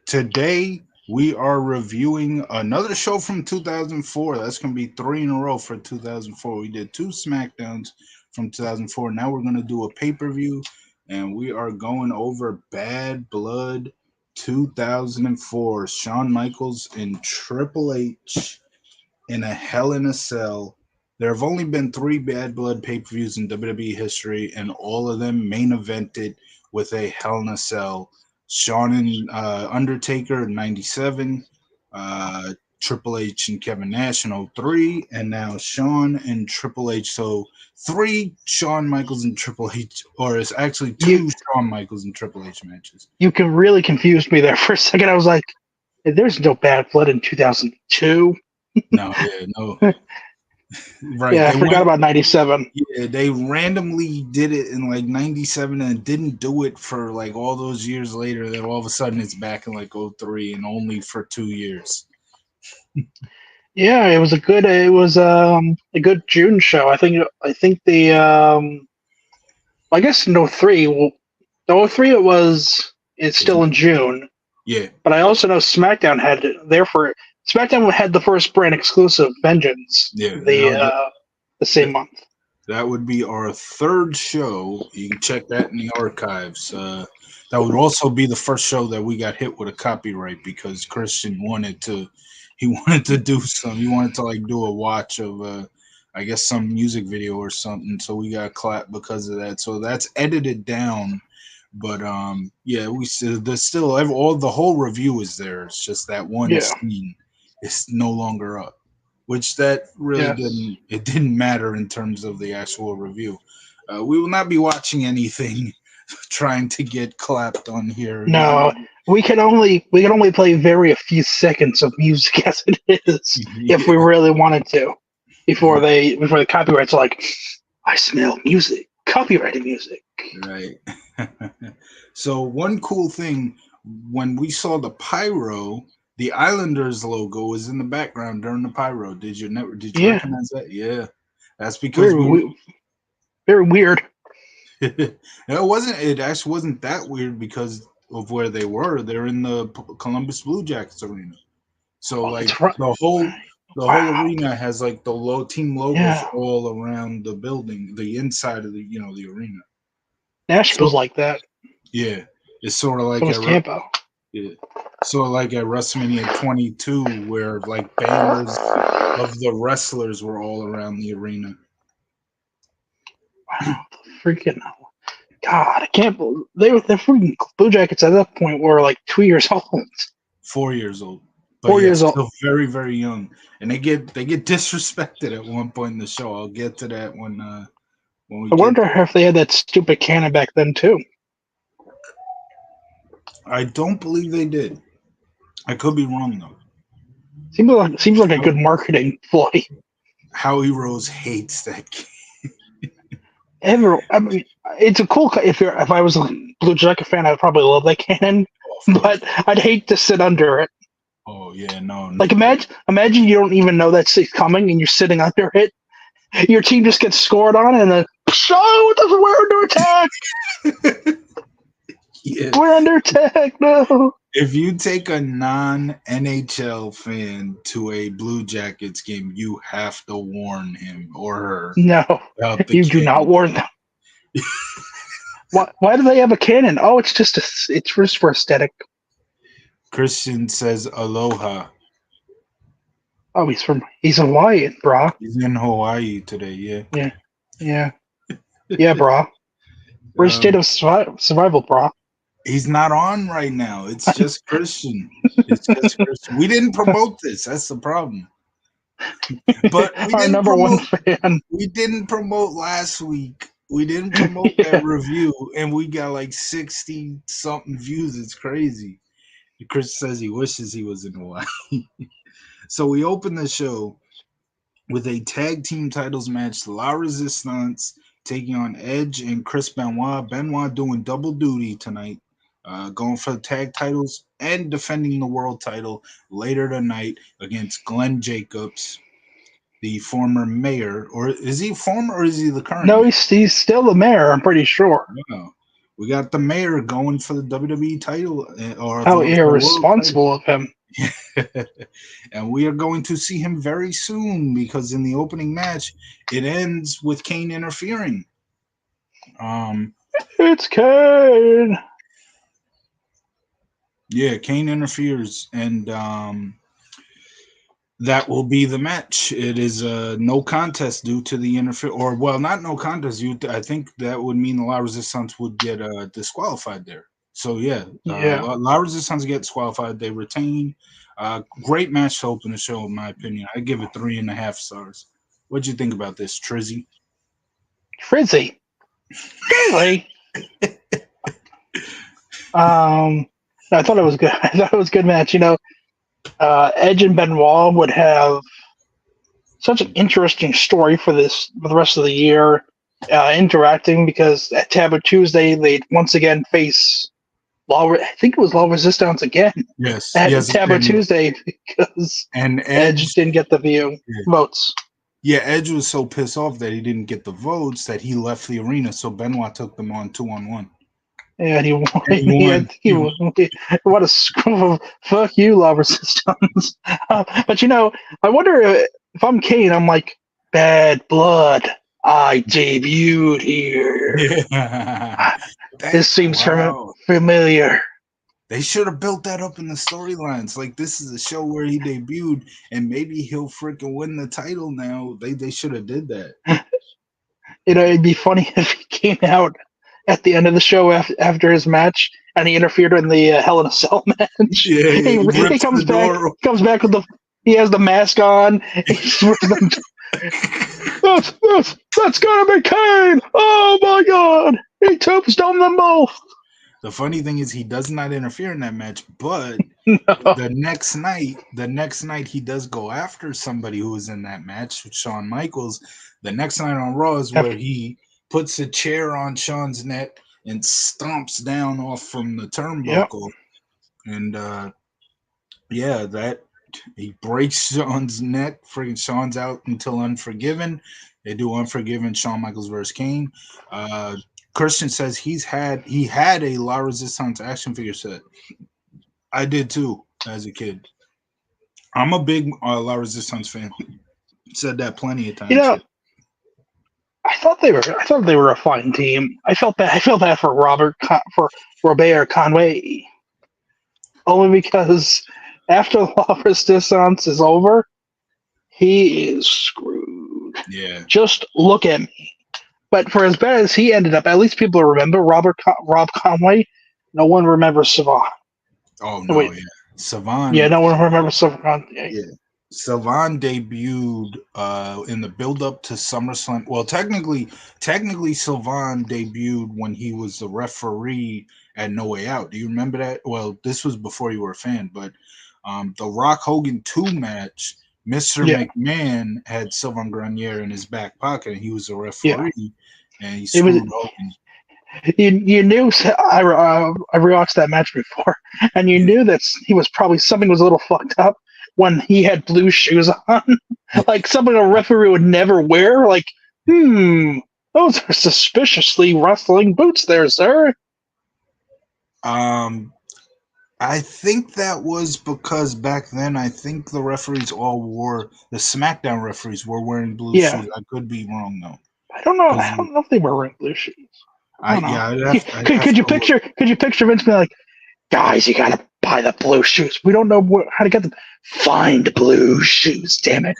Today we are reviewing another show from 2004. That's going to be three in a row for 2004. We did two SmackDowns from 2004. Now we're going to do a pay per view, and we are going over Bad Blood 2004. Shawn Michaels and Triple H in a Hell in a Cell. There have only been three Bad Blood pay per views in WWE history, and all of them main evented with a Hell in a Cell. Shawn and Undertaker in 97, Triple H and Kevin Nash in 03, and now Shawn and Triple H. So three Shawn Michaels and Triple H, or it's actually two Shawn Michaels and Triple H matches. You can really confuse me there for a second. I was like, there's no Bad Blood in 2002. No. Right. Yeah, I forgot about 97. Yeah, they randomly did it in like 97 and didn't do it for like all those years later. Then all of a sudden it's back in like 03 and only for 2 years. Yeah, it was a good June show. I think the I guess in 03, well, 03 it's still in June. Yeah. But I also know SmackDown had the first brand exclusive Vengeance. Yeah. The same month. That would be our third show. You can check that in the archives. That would also be the first show that we got hit with a copyright because Christian wanted to do some. He wanted to like do a watch of I guess some music video or something. So we got clapped because of that. So that's edited down. But yeah, there's still the whole review is there. It's just that one scene is no longer up. Which that really didn't matter in terms of the actual review. We will not be watching anything trying to get clapped on here. No, we can only play very a few seconds of music as it is if we really wanted to. Before the copyrights are like, I smell music, copyrighted music. Right. So one cool thing when we saw the pyro. The Islanders logo was in the background during the pyro. Did you recognize that? Yeah, that's because very weird. It actually wasn't that weird because of where they were. They're in the Columbus Blue Jackets arena. So the whole arena has like the team logos all around the building, the inside of the arena. Nashville's like that. Yeah, it's sort of like Tampa. Yeah. So like at WrestleMania 22, where like banners of the wrestlers were all around the arena. Wow, freaking God! I can't believe the freaking Blue Jackets at that point were like 2 years old. 4 years old. But 4 years old. Still very, very young, and they get disrespected at one point in the show. I'll get to that when we. I wonder if they had that stupid cannon back then too. I don't believe they did. I could be wrong though. Seems like a good marketing ploy. Howie Rose hates that game. I mean, it's a cool. If I was a Blue Jacket fan, I'd probably love that cannon, but I'd hate to sit under it. Oh yeah, no. Like imagine you don't even know that it's coming and you're sitting under it. Your team just gets scored on, and then we're under attack. Yeah. We're under attack now. If you take a non-NHL fan to a Blue Jackets game, you have to warn him or her. No, you do not warn them. Why do they have a cannon? Oh, it's just for aesthetic. Christian says aloha. Oh, he's Hawaiian, brah. He's in Hawaii today, yeah. Yeah, brah. We're in state of survival, brah. He's not on right now. It's just Christian. We didn't promote this. That's the problem. But we didn't promote last week. We didn't promote that review, and we got like 60-something views. It's crazy. Chris says he wishes he was in Hawaii. So we opened the show with a tag team titles match. La Resistance taking on Edge and Chris Benoit. Benoit doing double duty tonight. Going for the tag titles and defending the world title later tonight against Glenn Jacobs, the former mayor. Or is he former or is he the current? No, he's still the mayor, I'm pretty sure. Oh. We got the mayor going for the WWE title or How the world title. irresponsible of him. And we are going to see him very soon because in the opening match, it ends with Kane interfering. It's Kane. Yeah, Kane interferes, and that will be the match. It is no contest due to the or well, not no contest. I think that would mean the La Resistance would get disqualified there. So yeah, Yeah. La Resistance get disqualified. They retain. Great match to open the show, in my opinion. I give it 3.5 stars. What'd you think about this, Trizzy? Frizzy. Really? I thought it was good. I thought it was a good match. Edge and Benoit would have such an interesting story for the rest of the year, interacting because at Taboo Tuesday they'd once again face I think it was Law Resistance again Yes, at yes, Taboo Tuesday because and Edge didn't get the votes. Yeah, Edge was so pissed off that he didn't get the votes that he left the arena. So Benoit took them on 2-on-1. And he won. And he won. What a screw of fuck you, Law Resistance. But I wonder if I'm Kane, I'm like, bad blood. I debuted here. Yeah. This seems familiar. They should have built that up in the storylines. Like, this is a show where he debuted, and maybe he'll freaking win the title now. They should have did that. It'd be funny if he came out at the end of the show after his match and he interfered in the Hell in a Cell match. Yeah, he comes back with he has the mask on. That's gotta be Kane! Oh my god! He tombstones them both. The funny thing is he does not interfere in that match, but no. the next night he does go after somebody who was in that match with Shawn Michaels. The next night on Raw is where he puts a chair on Shawn's neck and stomps down off from the turnbuckle. Yep. And that he breaks Shawn's neck. Freaking Shawn's out until Unforgiven. They do Unforgiven, Shawn Michaels versus Kane. Christian says he had a La Resistance action figure set. I did too as a kid. I'm a big La Resistance fan. Said that plenty of times. I thought they were a fine team. I felt bad for Robert Conway, only because after La Resistance is over, he is screwed. Yeah. Just look at me. But for as bad as he ended up, at least people remember Rob Conway. No one remembers Savon. Oh no, yeah, Savon. Yeah, no one remembers Savon. Yeah, Savon debuted in the build-up to SummerSlam. Well, technically, Savon debuted when he was the referee at No Way Out. Do you remember that? Well, this was before you were a fan, but the Rock Hogan 2 match. Mr. McMahon had Sylvain Grenier in his back pocket, and he was a referee, and he screwed Hogan. You knew I rewatched that match before, and you knew that something was a little fucked up when he had blue shoes on, like something a referee would never wear. Like, those are suspiciously rustling boots, there, sir. I think that was because back then, I think the referees all wore the SmackDown referees were wearing blue shoes. I could be wrong though. I don't know. I don't know if they were wearing blue shoes. Could you picture Vince being like, guys, you gotta buy the blue shoes. We don't know how to get them. Find blue shoes, damn it.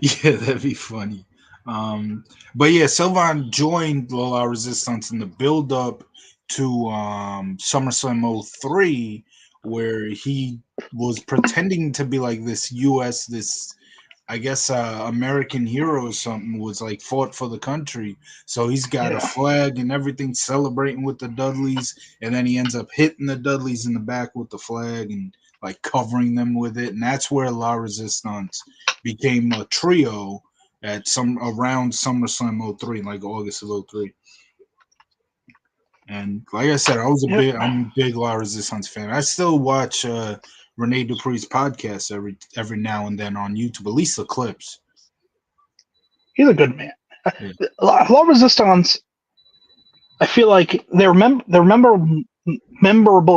Yeah, that'd be funny. But yeah, Sylvain joined La Resistance in the build-up to SummerSlam 03, where he was pretending to be like this American hero or something, was like fought for the country. So he's got a flag and everything, celebrating with the Dudleys, and then he ends up hitting the Dudleys in the back with the flag and like covering them with it. And that's where La Resistance became a trio at around SummerSlam 03, like August of 03. And like I said, I'm a big La Resistance fan. I still watch Rene Dupree's podcast every now and then on YouTube, at least the clips. He's a good man. Yeah. La Resistance, I feel like they're memorable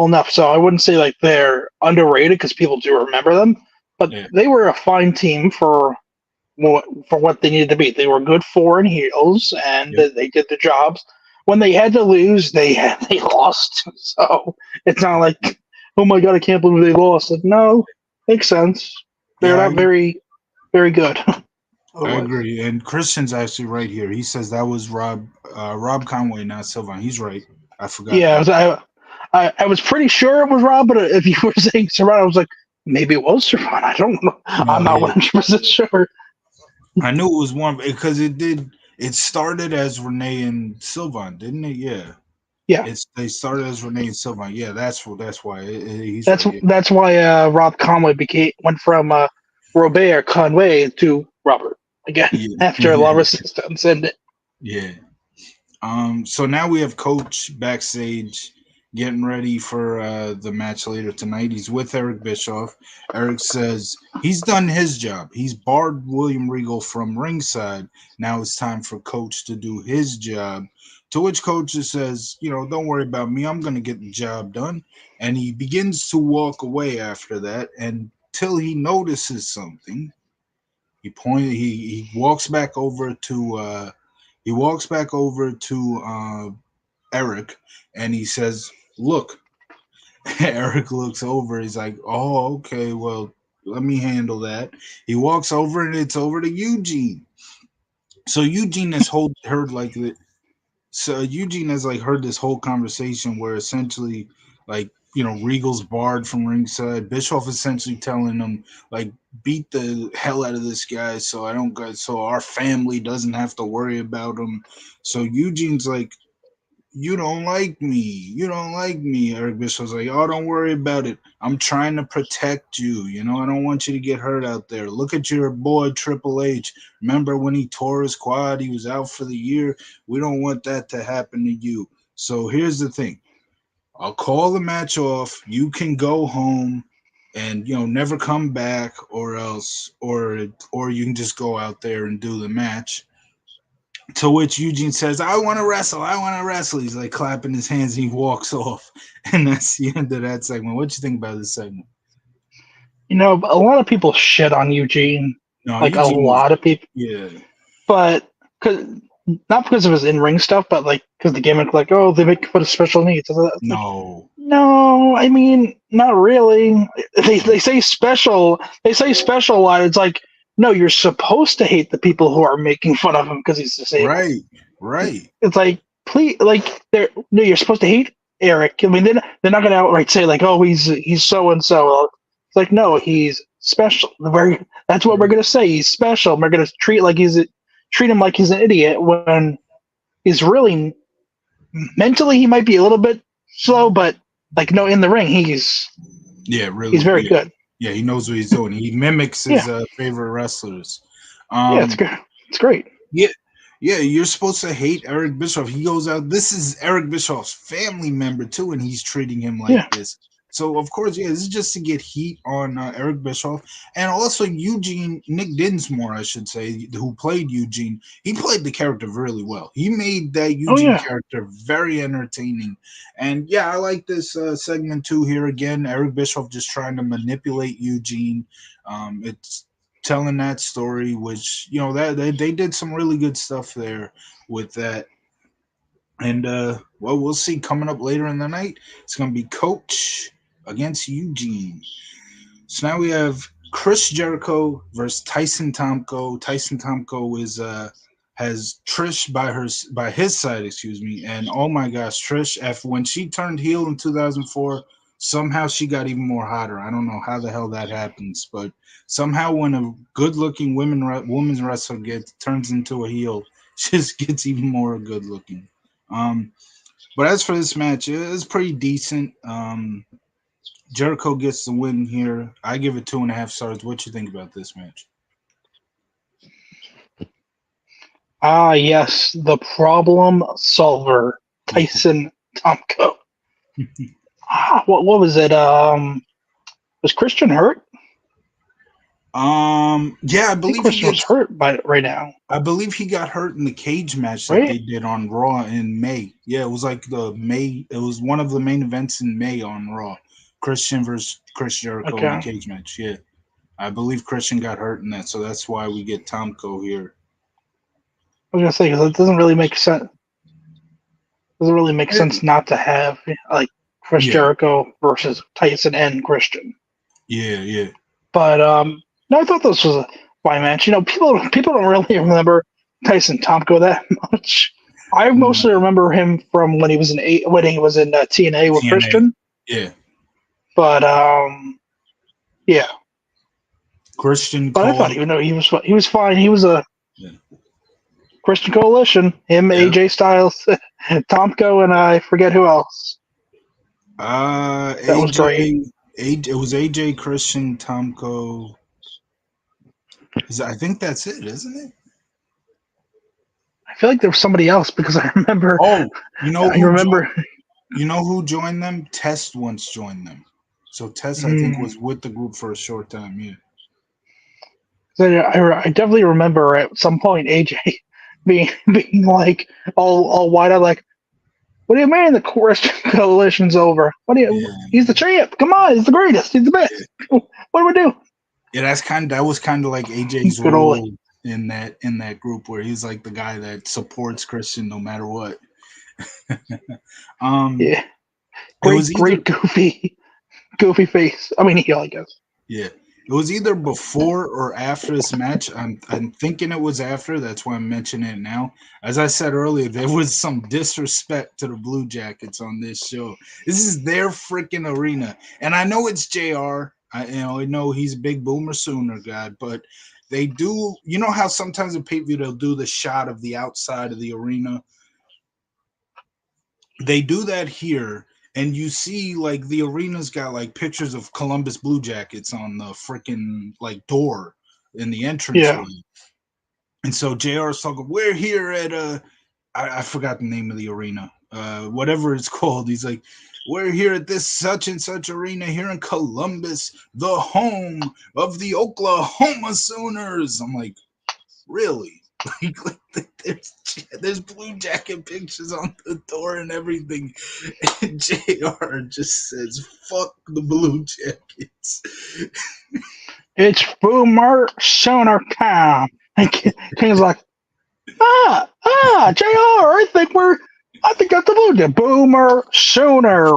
enough, so I wouldn't say like they're underrated because people do remember them. But Yeah, they were a fine team for what they needed to be. They were good foreign heels, and yep. they did the jobs. When they had to lose, they lost. So it's not like, oh my god, I can't believe they lost. Like, no, makes sense. They're Yeah, not very good. I Otherwise, agree. And Christian's actually right here. He says that was Rob Conway, not Sylvan. He's right. I forgot yeah, that. I was pretty sure it was Rob, but if you were saying Serrano, I was like, maybe it was Serrano. I don't know. I'm No, not yeah. 100% sure. I knew it was one because it did. It started as Renee and Sylvan, didn't it? Yeah. Yeah, They started as Renee and Sylvan. Yeah, that's why he's right. Yeah. that's why Rob Conway went from Robert Conway to Robert again after a lot of Yeah. resistance, and Yeah. So now we have Coach backstage getting ready for the match later tonight. He's with Eric Bischoff. Eric says he's done his job. He's barred William Regal from ringside. Now it's time for Coach to do his job. To which Coach just says, don't worry about me. I'm going to get the job done. And he begins to walk away after that until he notices something. He walks back over to Eric, and he says, "Look." Eric looks over. He's like, "Oh, okay. Well, let me handle that." He walks over, and it's over to Eugene. So Eugene has heard like the so Eugene has like heard this whole conversation where essentially like Regal's barred from ringside. Bischoff essentially telling him like beat the hell out of this guy so I don't go so our family doesn't have to worry about him. So Eugene's like, you don't like me. You don't like me. Eric Bischoff's like, oh, don't worry about it. I'm trying to protect you. I don't want you to get hurt out there. Look at your boy Triple H. Remember when he tore his quad? He was out for the year. We don't want that to happen to you. So here's the thing. I'll call the match off. You can go home and never come back or you can just go out there and do the match. To which Eugene says, I want to wrestle. I want to wrestle. He's like clapping his hands and he walks off. And that's the end of that segment. What you think about this segment? a lot of people shit on Eugene, No, like a Eugene was, lot of people, yeah. but cause, not because of his in ring stuff, but like because the gimmick, like, oh, they make fun of special needs. It's like, No. no, I mean, not really. They say special. They say special a lot. It's like, no, you're supposed to hate the people who are making fun of him because he's disabled. Right. Right. It's like, please, like, no, you're supposed to hate Eric. I mean, they're not going to outright say like, oh, he's so and so. It's like, no, he's special. That's what we're going to say. He's special. We're going to treat him like he's an idiot when he's really mentally he might be a little bit slow, but like no, in the ring really. he's very good. Yeah, he knows what he's doing. He mimics his Yeah, favorite wrestlers. yeah, it's good. It's great. Yeah, yeah, you're supposed to hate Eric Bischoff. He goes out. This is Eric Bischoff's family member too, and he's treating him like Yeah. this. So of course, yeah, this is just to get heat on Eric Bischoff, and also Nick Dinsmore, I should say, who played Eugene. He played the character really well. He made that Oh Eugene yeah. character very entertaining, and yeah, I like this segment too. Here again, Eric Bischoff just trying to manipulate Eugene. It's telling that story, which that they did some really good stuff there with that. And well, we'll see coming up later in the night. It's going to be Coach against Eugene. So now we have Chris Jericho versus Tyson Tomko. Tyson Tomko has Trish by his side, excuse me. And oh my gosh, Trish, when she turned heel in 2004, somehow she got even more hotter. I don't know how the hell that happens, but somehow when a good-looking women's wrestler turns into a heel, she just gets even more good-looking. But as for this match, it was pretty decent. Jericho gets the win here. I give it 2.5 stars. What you think about this match? Ah, yes, the problem solver, Tyson Tomko. What was it? Was Christian hurt? Yeah, I I think believe he Christian was gets. hurt by right now, I believe he got hurt in the cage match that they right? did on Raw in May. Yeah, it was like the May. It was one of the main events in May on Raw. Christian versus Chris Jericho in a Okay. cage match. Yeah, I believe Christian got hurt in that, so that's why we get Tomko here. I was gonna say because it doesn't really make sense. Doesn't really make Eh, sense not to have like Chris Yeah, Jericho versus Tyson and Christian. yeah, yeah. But no, I thought this was a fine match. People don't really remember Tyson Tomko that much. I No, mostly remember him from when he was in TNA with TNA. Christian. Yeah, But yeah. Christian But I thought Cole. he was fine. He was a Yeah, Christian Coalition. Him, yeah. AJ Styles, Tomko, and I forget who else. That was great. It was AJ Christian Tomko. I think that's it, isn't it? I feel like there was somebody else because I remember. Oh, you know I who remember. you know who joined them? Test once joined them. So Test, I think, Hmm, was with the group for a short time. Yeah, I definitely remember at some point AJ being like all wide eyed, like, "What do you mean the Christian Coalition's over? What do you? yeah, He's the champ. Come on, he's the greatest. He's the best. What do we do?" yeah. That was kind of like AJ's Good old role in that group, where he's like the guy that supports Christian no matter what. um, yeah, it was either great goofy face. I mean, heel, I guess. Yeah. It was either before or after this match. I'm thinking it was after. That's why I'm mentioning it now. As I said earlier, there was some disrespect to the Blue Jackets on this show. This is their freaking arena, and I know it's Jr. I know he's a big Boomer Sooner guy, but they do. You know how sometimes in pay per view they'll do the shot of the outside of the arena. They do that here, and you see like the arena's got like pictures of Columbus Blue Jackets on the freaking like door in the Yeah, entranceway. And so JR is talking, we're here at I forgot the name of the arena. Whatever it's called. He's like, we're here at this such and such arena here in Columbus, the home of the Oklahoma Sooners. I'm like, really? There's Blue Jacket pictures on the door and everything. And JR just says, fuck the Blue Jackets. it's Boomer Sooner time. And King's like, Jr. I think that's the Blue Boomer Sooner.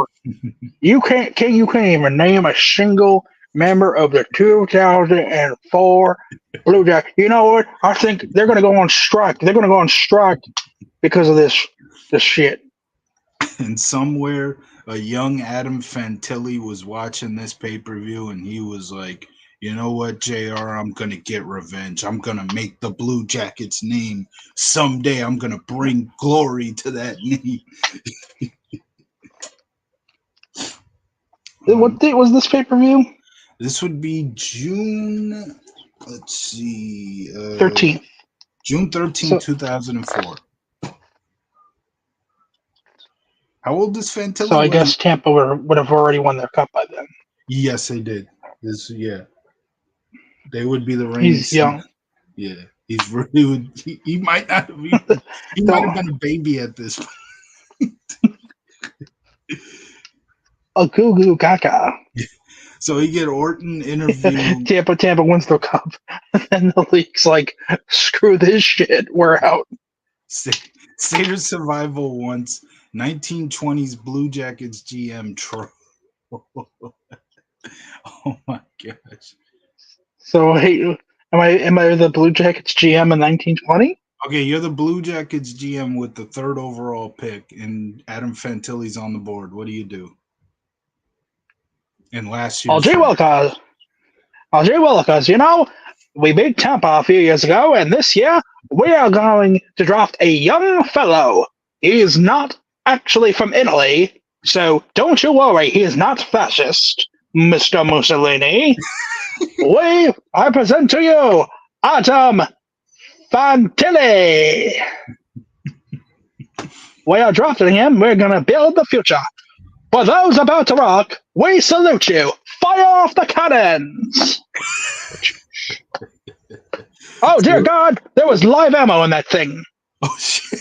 You can't even name a single member of the 2004 Blue Jack. You know what? I think they're going to go on strike. They're going to go on strike because of this shit. And somewhere a young Adam Fantilli was watching this pay-per-view and he was like, you know what, JR, I'm gonna get revenge. I'm gonna make the Blue Jackets name. Someday I'm gonna bring glory to that name. What date was this pay per view? This would be June, let's see, 13th. June 13th, So 2004. How old is so Fantilli? I What he? guess Tampa would have already won their cup by then. Yes, they did. Yeah. They would be the reigning. He's young. Yeah, he's really. He might not have even. He might have Don't been a baby at this point. a goo goo gaga. So he get Orton interview. Tampa wins the cup, and then the league's like, screw this shit, we're out. State of Survival wants 1920s Blue Jackets GM Troy. Oh my gosh. So hey, am I the Blue Jackets GM in 1920? Okay, you're the Blue Jackets GM with the 3rd overall pick, and Adam Fantilli's on the board. What do you do? In last I'll year's J draft. Willikers, we beat Tampa a few years ago, and this year we are going to draft a young fellow. He is not actually from Italy, so don't you worry, he is not fascist, Mr. Mussolini. I present to you Adam Fantilli. We are drafting him. We're going to build the future. For those about to rock, we salute you. Fire off the cannons. Oh dear So, God, there was live ammo in that thing, oh shit.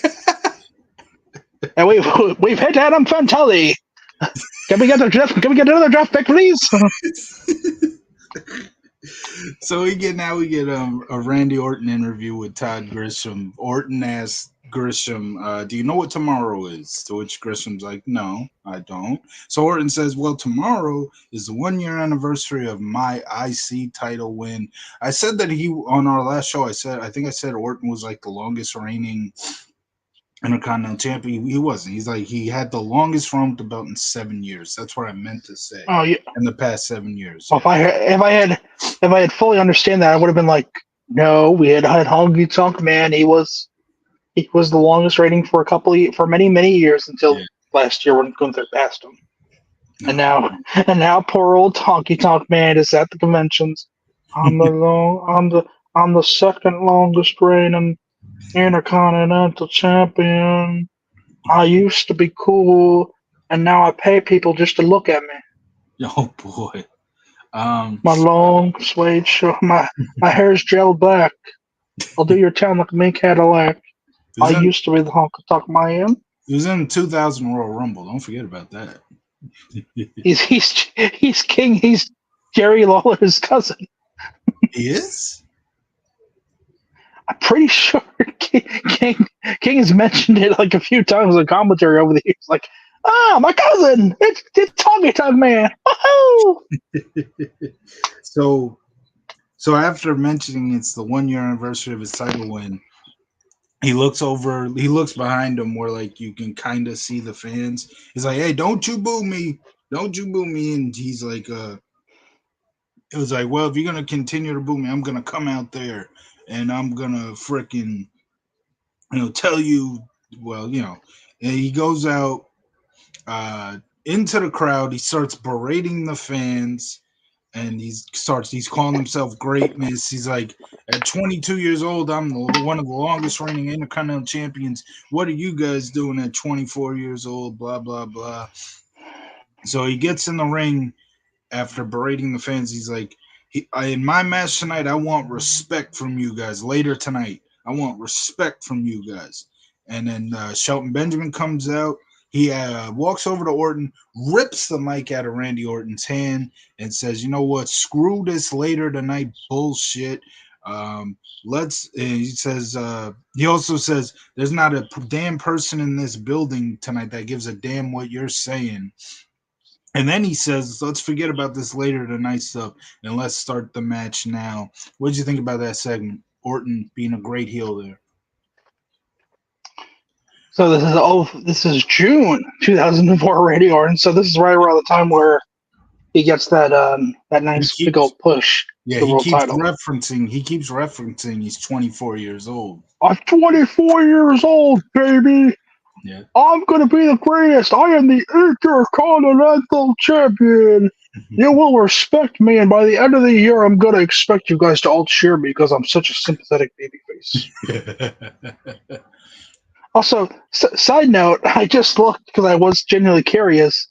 and we've hit Adam Fantelli. Can we get another draft pick, please? So we get a Randy Orton interview with Todd Grisham. Orton asks Grisham, "Do you know what tomorrow is?" To which Grisham's like, "No, I don't." So Orton says, "Well, tomorrow is the 1 year anniversary of my IC title win." I said that he on our last show. I think I said Orton was like the longest reigning Intercontinental Champion. He wasn't. He's like he had the longest run with the belt in 7 years. That's what I meant to say. Oh yeah. In the past 7 years, Well, yeah. if I had fully understand that, I would have been like, no, we had Honky Tonk Man. He was the longest rating for for many years until Yeah. last year when Gunther passed him. And No. now poor old Honky Tonk Man is at the conventions. I'm the long I'm the second longest reigning Intercontinental Champion. I used to be cool, and now I pay people just to look at me. Oh boy. Um, My long suede shirt, my hair's gel black. I'll do your town like a mink Cadillac. he I was in used to be the Honky Tonk Man. he was in the 2000 Royal Rumble. Don't forget about that. He's king. He's Jerry Lawler's cousin. He is. I'm pretty sure King has mentioned it like a few times in commentary over the years. Like, my cousin, it's Honky Tonk Man. Woohoo! So so after mentioning it's the 1 year anniversary of his title win, he looks behind him where like you can kind of see the fans. He's like, "Hey, don't you boo me. Don't you boo me." And he's like, it was like, "Well, if you're gonna continue to boo me, I'm gonna come out there and I'm gonna freaking, tell you, well, and he goes out uh into the crowd. He starts berating the fans and he's calling himself greatness. He's like, at 22 years old, I'm one of the longest reigning Intercontinental champions. What are you guys doing at 24 years old? Blah blah blah. So he gets in the ring after berating the fans. He's like, in my match tonight, I want respect from you guys. Later tonight, I want respect from you guys. And then Shelton Benjamin comes out. He walks over to Orton, rips the mic out of Randy Orton's hand, and says, "You know what? Screw this later tonight bullshit. Let's." And he says. He also says, "There's not a damn person in this building tonight that gives a damn what you're saying." And then he says, "Let's forget about this later tonight stuff and let's start the match now." What did you think about that segment? Orton being a great heel there. So this is June 2004 Randy Orton. So this is right around the time where he gets that He nice big keeps, old push yeah, to the world title. he keeps referencing he's 24 years old. I'm 24 years old, baby. Yeah. I'm gonna be the greatest. I am the Intercontinental Champion. You will respect me, and by the end of the year, I'm gonna expect you guys to all cheer me because I'm such a sympathetic babyface. Also, side note, I just looked because I was genuinely curious.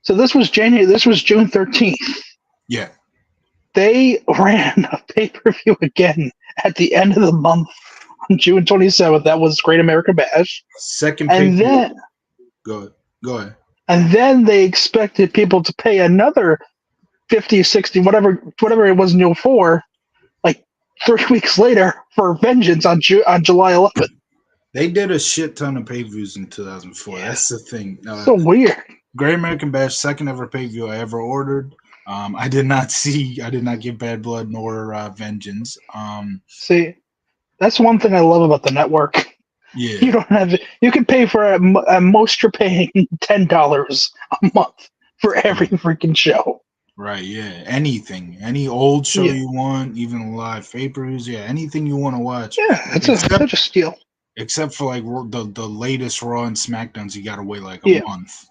So this was June 13th. Yeah. They ran a pay per view again at the end of the month on June 27th. That was Great American Bash. Second And pay-per-view. then Go ahead. and then they expected people to pay another 50, 60, whatever it was in 04, like 3 weeks later for Vengeance on July 11th. They did a shit ton of pay-per-views in 2004. Yeah. That's the thing. So weird. Great American Bash, second ever pay-per-view I ever ordered. I did not get Bad Blood nor Vengeance. See, that's one thing I love about the network. Yeah. You can pay for at most you're paying $10 a month for every freaking show. Right, yeah. Anything. Any old show Yeah. you want, even live pay-per-views, yeah, anything you want to watch. Yeah, it's such a steal. Except for like the latest Raw and SmackDowns, you gotta wait like a month.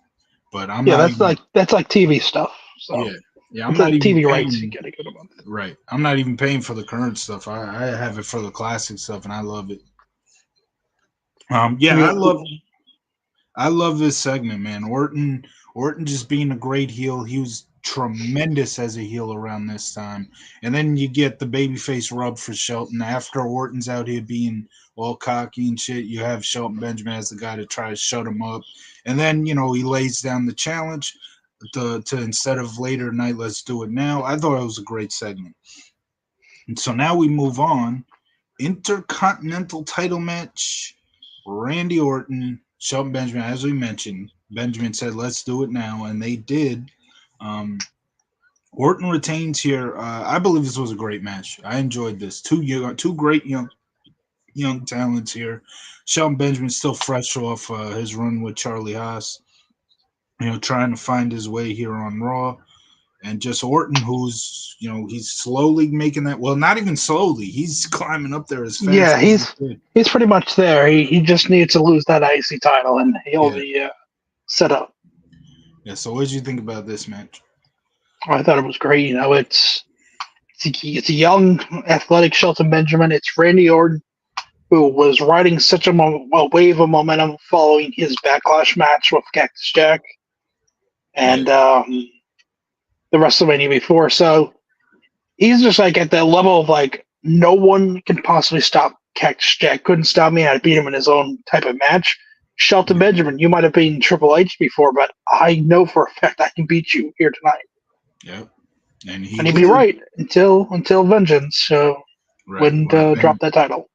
But that's like TV stuff. So yeah, I'm not even TV paying, rights you gotta get a month. Right. I'm not even paying for the current stuff. I have it for the classic stuff and I love it. Yeah, I love this segment, man. Orton just being a great heel. He was tremendous as a heel around this time. And then you get the babyface rub for Shelton after Orton's out here being all cocky and shit. You have Shelton Benjamin as the guy to try to shut him up, and then he lays down the challenge to instead of later night, let's do it now. I thought it was a great segment. And so now we move on. Intercontinental title match. Randy Orton, Shelton Benjamin, as we mentioned. Benjamin said, let's do it now. And they did. Orton retains here. I believe this was a great match. I enjoyed this. Two great young talents here. Shelton Benjamin still fresh off his run with Charlie Haas. Trying to find his way here on Raw. And just Orton, who's he's slowly making that. Well, not even slowly. He's climbing up there as fast Yeah, as he could. he's pretty much there. He just needs to lose that IC title, and he'll be set up. Yeah. So, what did you think about this match? I thought it was great. It's a young, athletic Shelton Benjamin. It's Randy Orton, who was riding such a wave of momentum following his Backlash match with Cactus Jack and the WrestleMania before. So he's just like at that level of like, no one can possibly stop Cactus Jack. Couldn't stop me. I beat him in his own type of match. Shelton Benjamin, you might have beaten Triple H before, but I know for a fact I can beat you here tonight. Yep. And he'd be right until Vengeance wouldn't drop that title.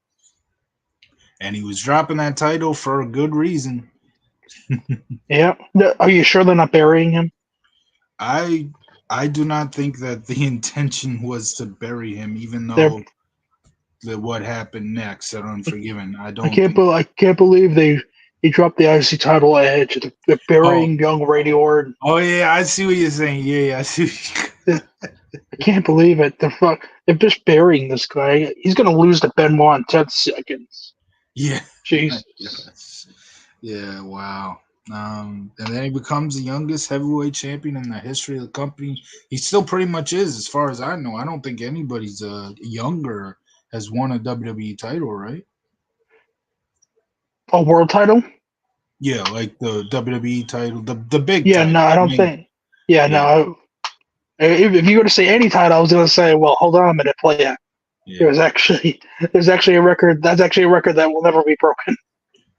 And he was dropping that title for a good reason. Yeah. Are you sure they're not burying him? I do not think that the intention was to bury him, even though what happened next at Unforgiven. I can't believe he dropped the IC title Edge. They're burying young Randy Orton. Oh yeah, I see what you're saying. Yeah, I see. I can't believe it. They're just burying this guy. He's gonna lose to Benoit in 10 seconds. Yeah. Jesus. Yeah. Wow. And then he becomes the youngest heavyweight champion in the history of the company. He still pretty much is, as far as I know. I don't think anybody's younger has won a WWE title, right? A world title? Yeah, like the WWE title, the big title. Yeah, no, I don't think. Yeah, no. If you're going to say any title, I was going to say, well, hold on a minute, play it. Yeah. There's actually a record. That's actually a record that will never be broken.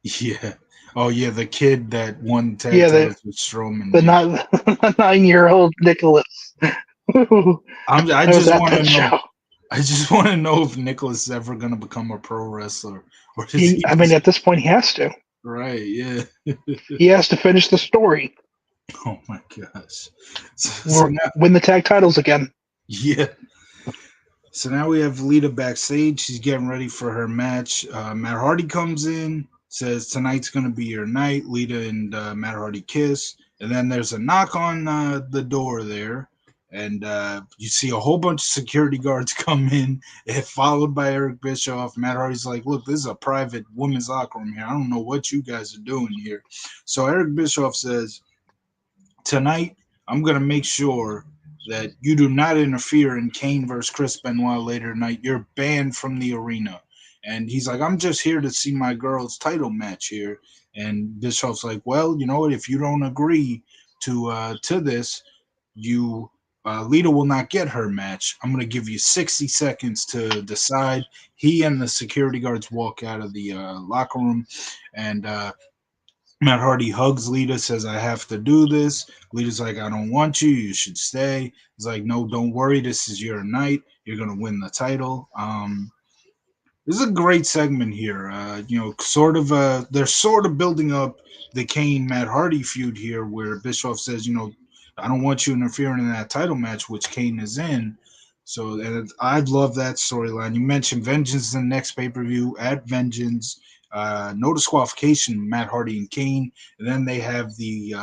Yeah. Oh yeah, the kid that won tag titles with Strowman. The 9-year-old Nicholas. I just want to know. I just want to know if Nicholas is ever going to become a pro wrestler, or at this point, he has to. Right? Yeah. He has to finish the story. Oh my gosh! So now, win the tag titles again. Yeah. So now we have Lita backstage. She's getting ready for her match. Matt Hardy comes in, says tonight's going to be your night. Lita and Matt Hardy kiss. And then there's a knock on the door there. And you see a whole bunch of security guards come in, followed by Eric Bischoff. Matt Hardy's like, look, this is a private women's locker room here. I don't know what you guys are doing here. So Eric Bischoff says, tonight, I'm going to make sure that you do not interfere in Kane versus Chris Benoit later tonight. You're banned from the arena. And he's like, I'm just here to see my girls' title match here. And Bischoff's like, well, you know what? If you don't agree to this, Lita will not get her match. I'm going to give you 60 seconds to decide. He and the security guards walk out of the locker room, and Matt Hardy hugs Lita, says, I have to do this. Lita's like, I don't want you. You should stay. He's like, no, don't worry. This is your night. You're going to win the title. This is a great segment here. They're sort of building up the Kane-Matt Hardy feud here, where Bischoff says, I don't want you interfering in that title match, which Kane is in. So, and I love that storyline. You mentioned Vengeance in the next pay-per-view at Vengeance. No disqualification, Matt Hardy and Kane. And then they have the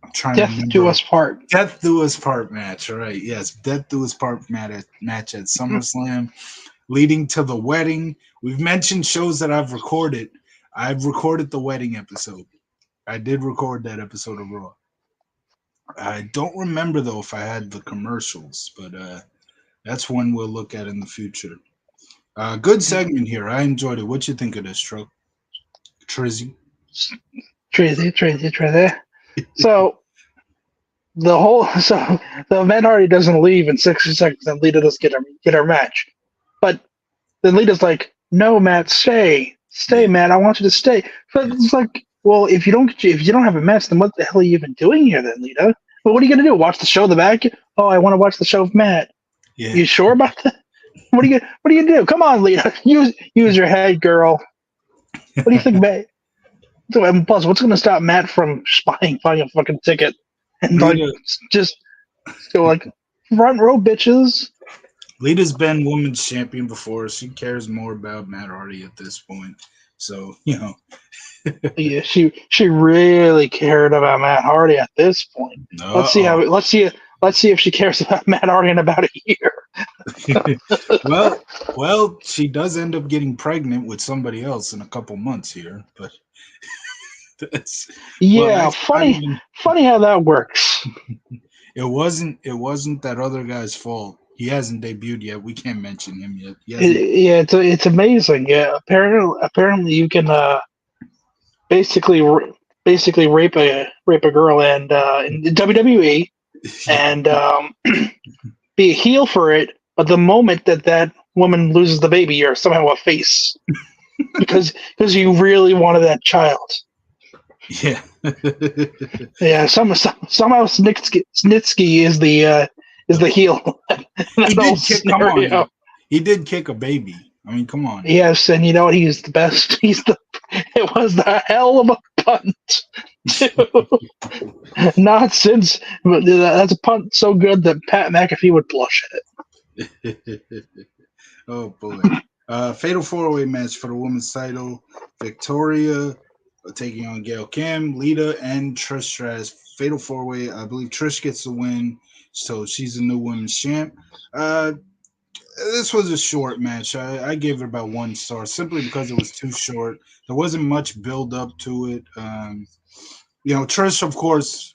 I'm trying Death to remember. Do Us Part. Death Do Us Part match, right? Yes, Death Do Us Part match at SummerSlam, leading to the wedding. We've mentioned shows that I've recorded. I've recorded the wedding episode. I did record that episode of Raw. I don't remember, though, if I had the commercials, but that's one we'll look at in the future. Good segment here. I enjoyed it. What you think of this, Trizzy? Trizzy. So, the whole so the Matt Hardy doesn't leave in 60 seconds, and Lita does get her match. But then Lita's like, "No, Matt, stay, Yeah, Matt. I want you to stay." But yeah, it's like, well, if you don't have a match, then what the hell are you even doing here, then, Lita? Well, what are you gonna do? Watch the show in the back? Oh, I want to watch the show with Matt. yeah. You sure about that? What do you do? Come on, Lita. Use your head, girl. What do you think, Matt? So, and plus, what's gonna stop Matt from buying a fucking ticket and like Lita, just go like front row, bitches? Lita's been women's champion before. She cares more about Matt Hardy at this point. So Yeah, she really cared about Matt Hardy at this point. uh oh. Let's see if she cares about Matt Hardy in about a year. well, she does end up getting pregnant with somebody else in a couple months here, but that's Yeah, actually, not funny even. funny how that works. It wasn't that other guy's fault. He hasn't debuted yet. We can't mention him yet. He hasn't. Yeah, it's amazing. Yeah, apparently you can basically basically rape a girl and in WWE and be a heel for it. But the moment that woman loses the baby, you're somehow a face because you really wanted that child. Yeah. Yeah, somehow Snitsky is the heel in that He whole did kick. Come on, scenario. man. He did kick a baby. I mean, come on. Yes, and you know what? He's the best. It was the hell of a punt. Too. Not since but that's a punt so good that Pat McAfee would blush at it. Oh boy. Fatal four-way match for the women's title. Victoria taking on Gail Kim, Lita, and Trish Stratus. Fatal four-way. I believe Trish gets the win, so she's the new women's champ. This was a short match. I gave it about 1 star simply because it was too short. There wasn't much build up to it. Trish, of course,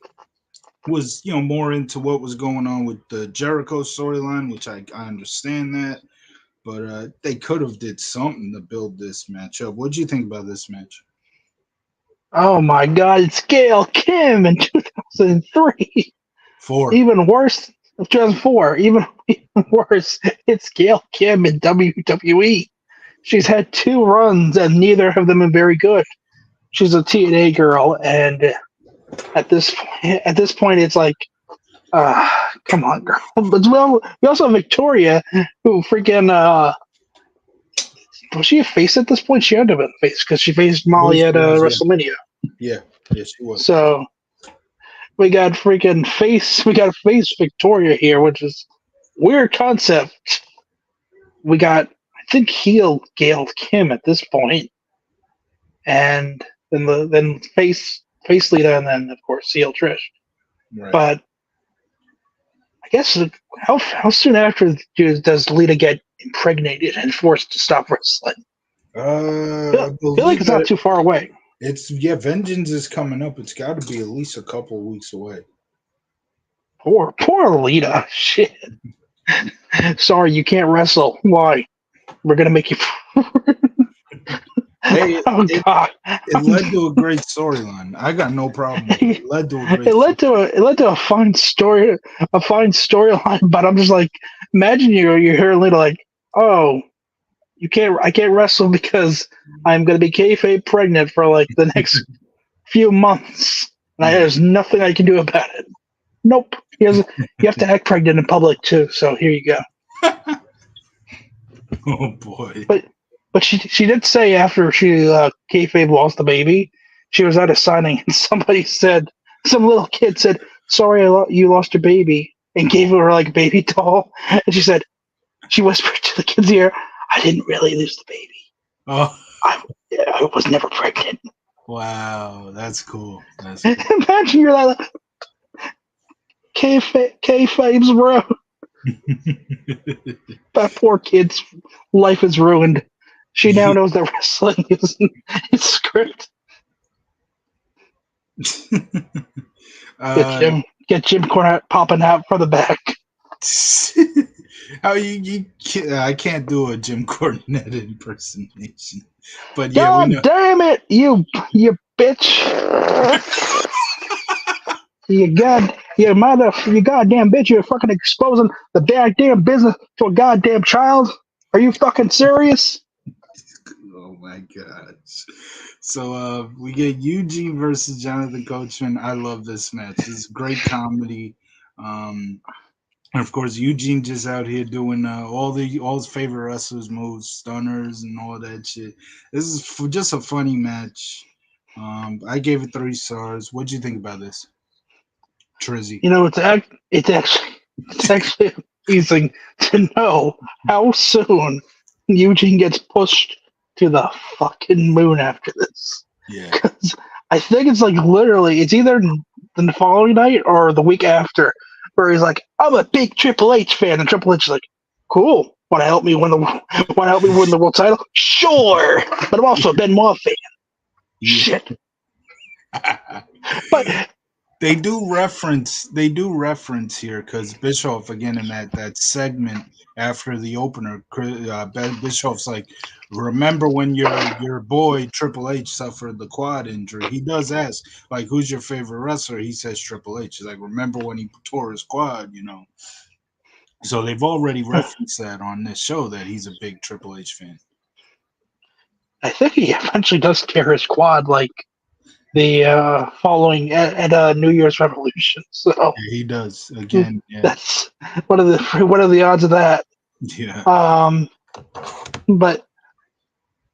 was more into what was going on with the Jericho storyline, which I understand that, but they could have did something to build this match up. What do you think about this match? Oh my God! It's Gail Kim in 2003. Four. Even worse, 2004. Even worse, it's Gail Kim in WWE. She's had 2 runs, and neither of them are very good. She's a TNA girl, and at this point, it's like, come on, girl. But we also have Victoria, who freaking was she a face at this point? She had to have been a face because she faced Molly at WrestleMania. Yeah, she was. So we got freaking face. We got face Victoria here, which is weird concept. We got, I think, heel Gail Kim at this point, and then face Lita, and then of course heel Trish. Right. But I guess how soon after does Lita get impregnated and forced to stop wrestling? I feel like it's not too far away. Vengeance is coming up. It's got to be at least a couple of weeks away. Poor Lita. Shit. Sorry, you can't wrestle. Why? We're gonna make you. Hey, Oh God! It led to a great storyline. I got no problem with it. It led to a great. It led to a fine storyline. But I'm just like, imagine you're hearing Lita like, oh, I can't wrestle because I'm gonna be kayfabe pregnant for like the next few months, and there's nothing I can do about it. Nope. You have to act pregnant in public too. So here you go. Oh boy. But she did say after she kayfabe lost the baby, she was at a signing and somebody said, some little kid said, "Sorry, you lost your baby," and gave her like a baby doll, and she whispered to the kid's ear, "I didn't really lose the baby. Oh, I was never pregnant." Wow, that's cool. Imagine you're like kayfabe's bro. That poor kid's life is ruined. She now knows that wrestling is script. Get Jim Cornette popping out from the back. How you I can't do a Jim Cornette impersonation, but God damn it, you bitch! you You mother, you goddamn bitch, you're fucking exposing the goddamn business to a goddamn child? Are you fucking serious? Oh my gosh. So we get Eugene versus Jonathan Coachman. I love this match. This is great comedy. And of course, Eugene just out here doing all his favorite wrestlers' moves, stunners, and all that shit. This is just a funny match. I gave it 3 stars. What'd you think about this, Trizzy? You know, it's actually amazing to know how soon Eugene gets pushed to the fucking moon after this. Yeah. Because I think it's like literally, it's either the following night or the week after, where he's like, "I'm a big Triple H fan," and Triple H is like, "Cool, want to help me win the world title? Sure, but I'm also a Benoit fan." Yeah. Shit. But they do reference here because Bischoff again in that segment after the opener, Bischoff's like, remember when your boy Triple H suffered the quad injury? He does ask like, who's your favorite wrestler? He says Triple H. He's like, remember when he tore his quad? So they've already referenced that on this show that he's a big Triple H fan. I think he eventually does tear his quad, like the following at New Year's Revolution. So yeah, he does again. Yeah, that's what are the odds of that? yeah. But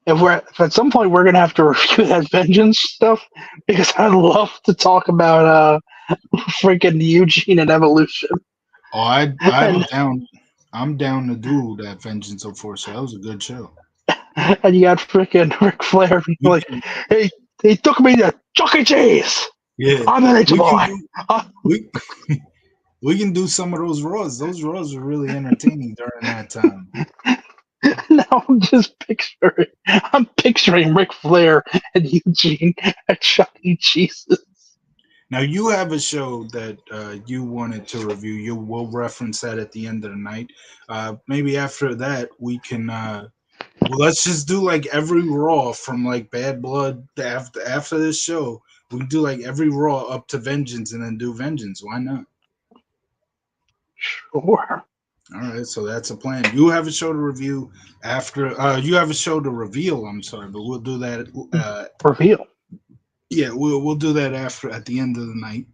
if at some point we're gonna have to review that Vengeance stuff, because I'd love to talk about freaking Eugene and Evolution. Oh, I'm down. I'm down to do that Vengeance of Force. That was a good show. And you got freaking Ric Flair being like, "Hey, he took me to Chuck E. Cheese. Yeah, I'm an H boy." We can do some of those Raws. Those Raws were really entertaining during that time. Now I'm picturing Ric Flair and Eugene at Chuck E. Cheese's. Now you have a show that you wanted to review. You will reference that at the end of the night. Maybe after that we can. Well, let's just do like every Raw from like Bad Blood after this show. We can do like every Raw up to Vengeance and then do Vengeance. Why not? Sure. All right, so that's a plan. You have a show to review after. You have a show to reveal. I'm sorry, but we'll do that. Reveal. Yeah, we'll do that at the end of the night.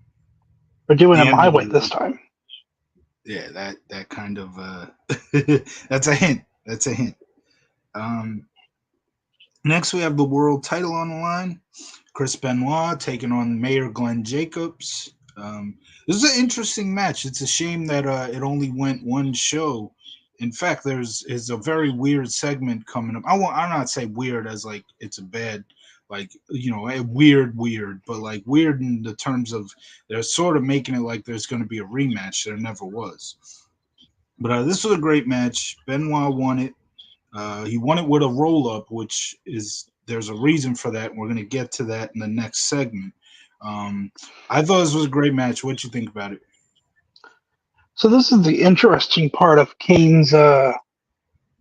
We're doing it my way this time. Yeah, that kind of that's a hint. That's a hint. Next we have the world title on the line. Chris Benoit taking on Mayor Glenn Jacobs. This is an interesting match. It's a shame that it only went one show. In fact, is a very weird segment coming up. I'm not say weird as like it's a bad, like weird, but like weird in the terms of they're sort of making it like there's going to be a rematch. There never was. But this was a great match. Benoit won it. He won it with a roll up, which is there's a reason for that. And we're going to get to that in the next segment. I thought this was a great match. What you think about it? So this is the interesting part of Kane's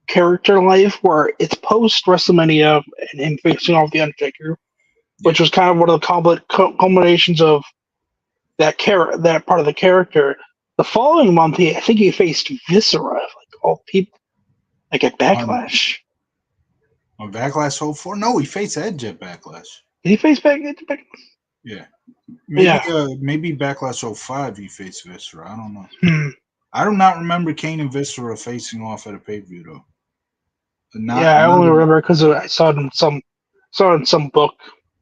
character life, where it's post WrestleMania and him facing off the Undertaker, which was kind of one of the culminations of that part of the character. The following month, I think he faced Viscera, like all people, like at Backlash. On Backlash 04? No, he faced Edge at Backlash. Did he face Backlash? Yeah. Maybe Backlash 05 he faced Viscera. I don't know. I do not remember Kane and Viscera facing off at a pay-per-view, though. I only remember because I saw it in some book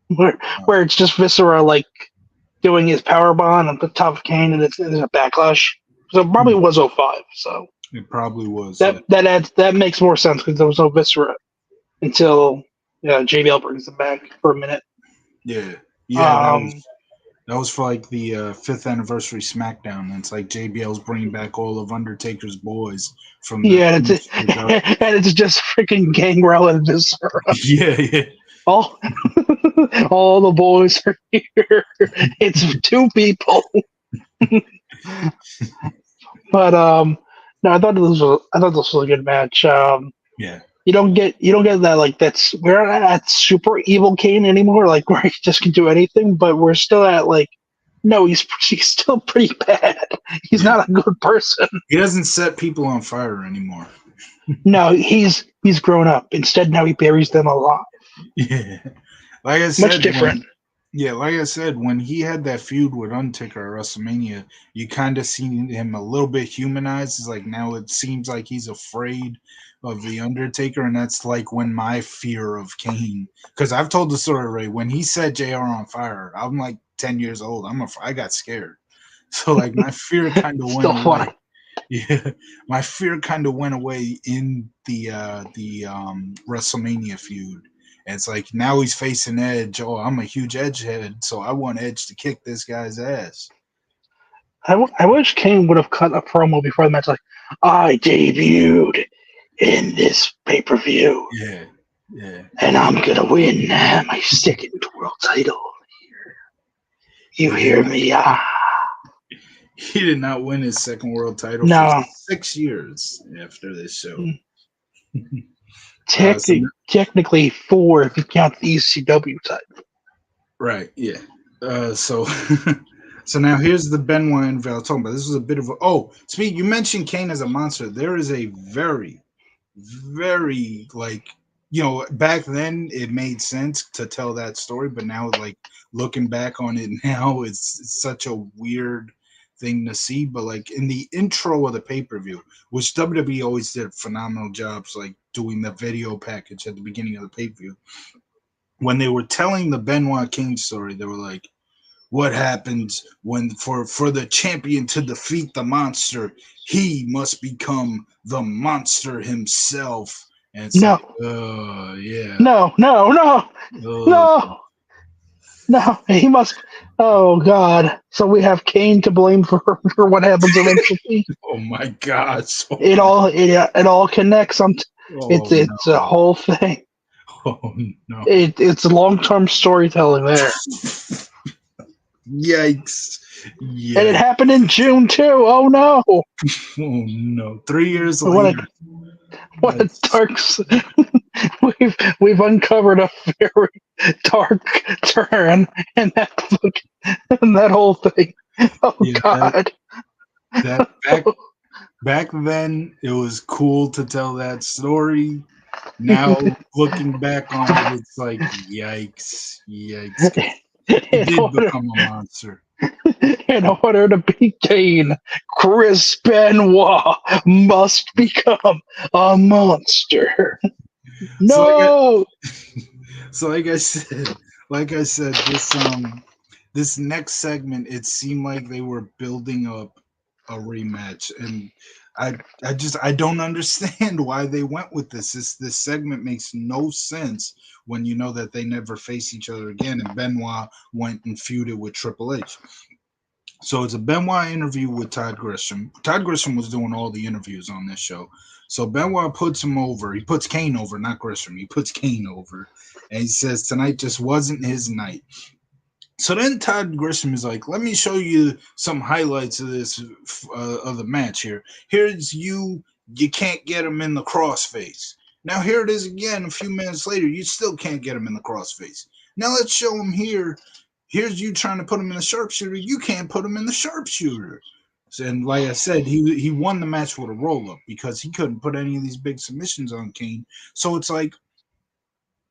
where it's just Viscera like doing his power bomb on the top of Kane, and there's a Backlash. So it probably was 05. So it probably was. That makes more sense because there was no Viscera until JBL brings him back for a minute. Yeah. Yeah, that was for like the 5th anniversary SmackDown. It's like JBL's bringing back all of Undertaker's boys from and it's just freaking Gangrel and Viscera. Yeah. All the boys are here. It's 2 people. But no, I thought this was a good match. Yeah. You don't get that like we're not at super evil Kane anymore, like where he just can do anything, but we're still at like No, he's still pretty bad. He's Yeah. not a good person. He doesn't set people on fire anymore. No, he's grown up. Instead, now he buries them alive. Yeah. Like I Much said, different. like I said, when he had that feud with Undertaker at WrestleMania, you kind of seen him a little bit humanized. It's like now it seems like he's afraid of the Undertaker, and that's like when my fear of Kane. Because I've told the story already. When he set JR on fire, I'm like 10 years old. I got scared. So like my fear kind of went Still away. funny. Yeah, my fear kind of went away in the WrestleMania feud. And it's like now he's facing Edge. Oh, I'm a huge Edge head, so I want Edge to kick this guy's ass. I wish Kane would have cut a promo before the match, like, I debuted in this pay per view, Yeah, yeah. and I'm gonna win my second world title. You He did hear not. me? He did not win his second world title for No, 6 years after this show. So technically four if you count the ECW title. right, yeah. So so now here's the Benoit and Val talking about. This was a bit of a speak. You mentioned Kane as a monster. There is a very like back then it made sense to tell that story, but now like looking back on it now, it's such a weird thing to see. But like in the intro of the pay-per-view, which WWE always did phenomenal jobs, like doing the video package at the beginning of the pay-per-view, when they were telling the Benoit King story, they were like, what happens when for the champion to defeat the monster, he must become the monster himself. And it's No, like, yeah, no, no, no, uh, no, no. He must. Oh God! So we have Kane to blame for what happens eventually. oh my gosh, It all connects. oh It's a no, whole thing. oh no, It's long term storytelling there, yikes, and it yikes, happened in June too. Oh no! oh no, 3 years What a later, what a that's dark. We've uncovered a very dark turn in in that whole thing. Oh yeah, God! that back then it was cool to tell that story. Now looking back on it, it's like yikes, yikes, because he in did order, become a monster. in order to beat Kane, Chris Benoit must become a monster. So like No. so like I said, this next segment, it seemed like they were building up a rematch, and I don't understand why they went with this. This segment makes no sense when you know that they never face each other again, and Benoit went and feuded with Triple H. So it's a Benoit interview with Todd Grisham. Todd Grisham was doing all the interviews on this show. So Benoit puts him over. He puts Kane over, not Grisham. He puts Kane over. And he says tonight just wasn't his night. So then Todd Grisham is like, let me show you some highlights of this of the match here. Here's you can't get him in the crossface. Now here it is again a few minutes later. You still can't get him in the crossface. Now let's show him here. Here's you trying to put him in the sharpshooter. You can't put him in the sharpshooter. And like I said, he won the match with a roll up because he couldn't put any of these big submissions on Kane. So it's like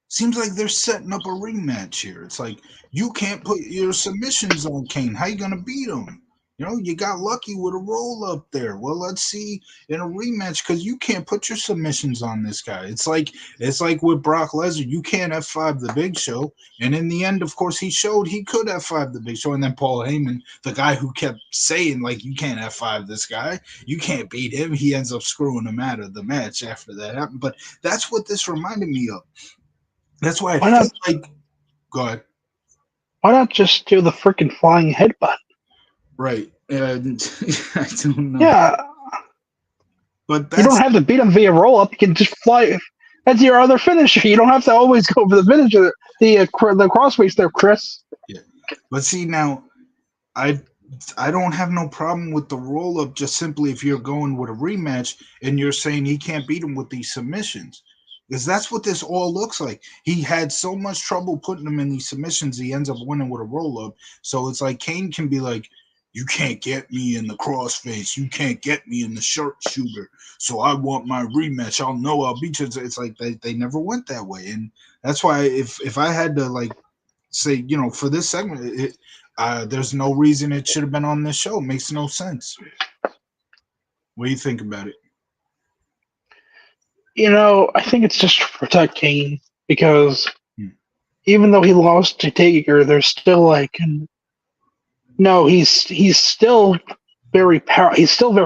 seems like they're setting up a rematch here. It's like you can't put your submissions on Kane. How you gonna beat him? You got lucky with a roll up there. Well, let's see in a rematch because you can't put your submissions on this guy. It's like with Brock Lesnar. You can't F5 the Big Show, and in the end, of course, he showed he could F5 the Big Show. And then Paul Heyman, the guy who kept saying like you can't F5 this guy, you can't beat him. He ends up screwing him out of the match after that happened. But that's what this reminded me of. That's why I Why felt not? like, go ahead. Why not just do the freaking flying headbutt? Right. I don't know. Yeah, But you don't that's, have to beat him via roll up. You can just fly. That's your other finisher. You don't have to always go for the finisher. The crossface there, Chris. yeah. But see, now, I I don't have no problem with the roll up just simply if you're going with a rematch and you're saying he can't beat him with these submissions. Because that's what this all looks like. He had so much trouble putting him in these submissions, he ends up winning with a roll up. So it's like Kane can be like, "You can't get me in the crossface. You can't get me in the sharpshooter. So I want my rematch. I'll know I'll beat you." It's like they never went that way, and that's why if I had to like say, for this segment, there's no reason it should have been on this show. It makes no sense. What do you think about it? I think it's just to protect Kane because Hmm. even though he lost to Taker, there's still like, no, he's still he's still very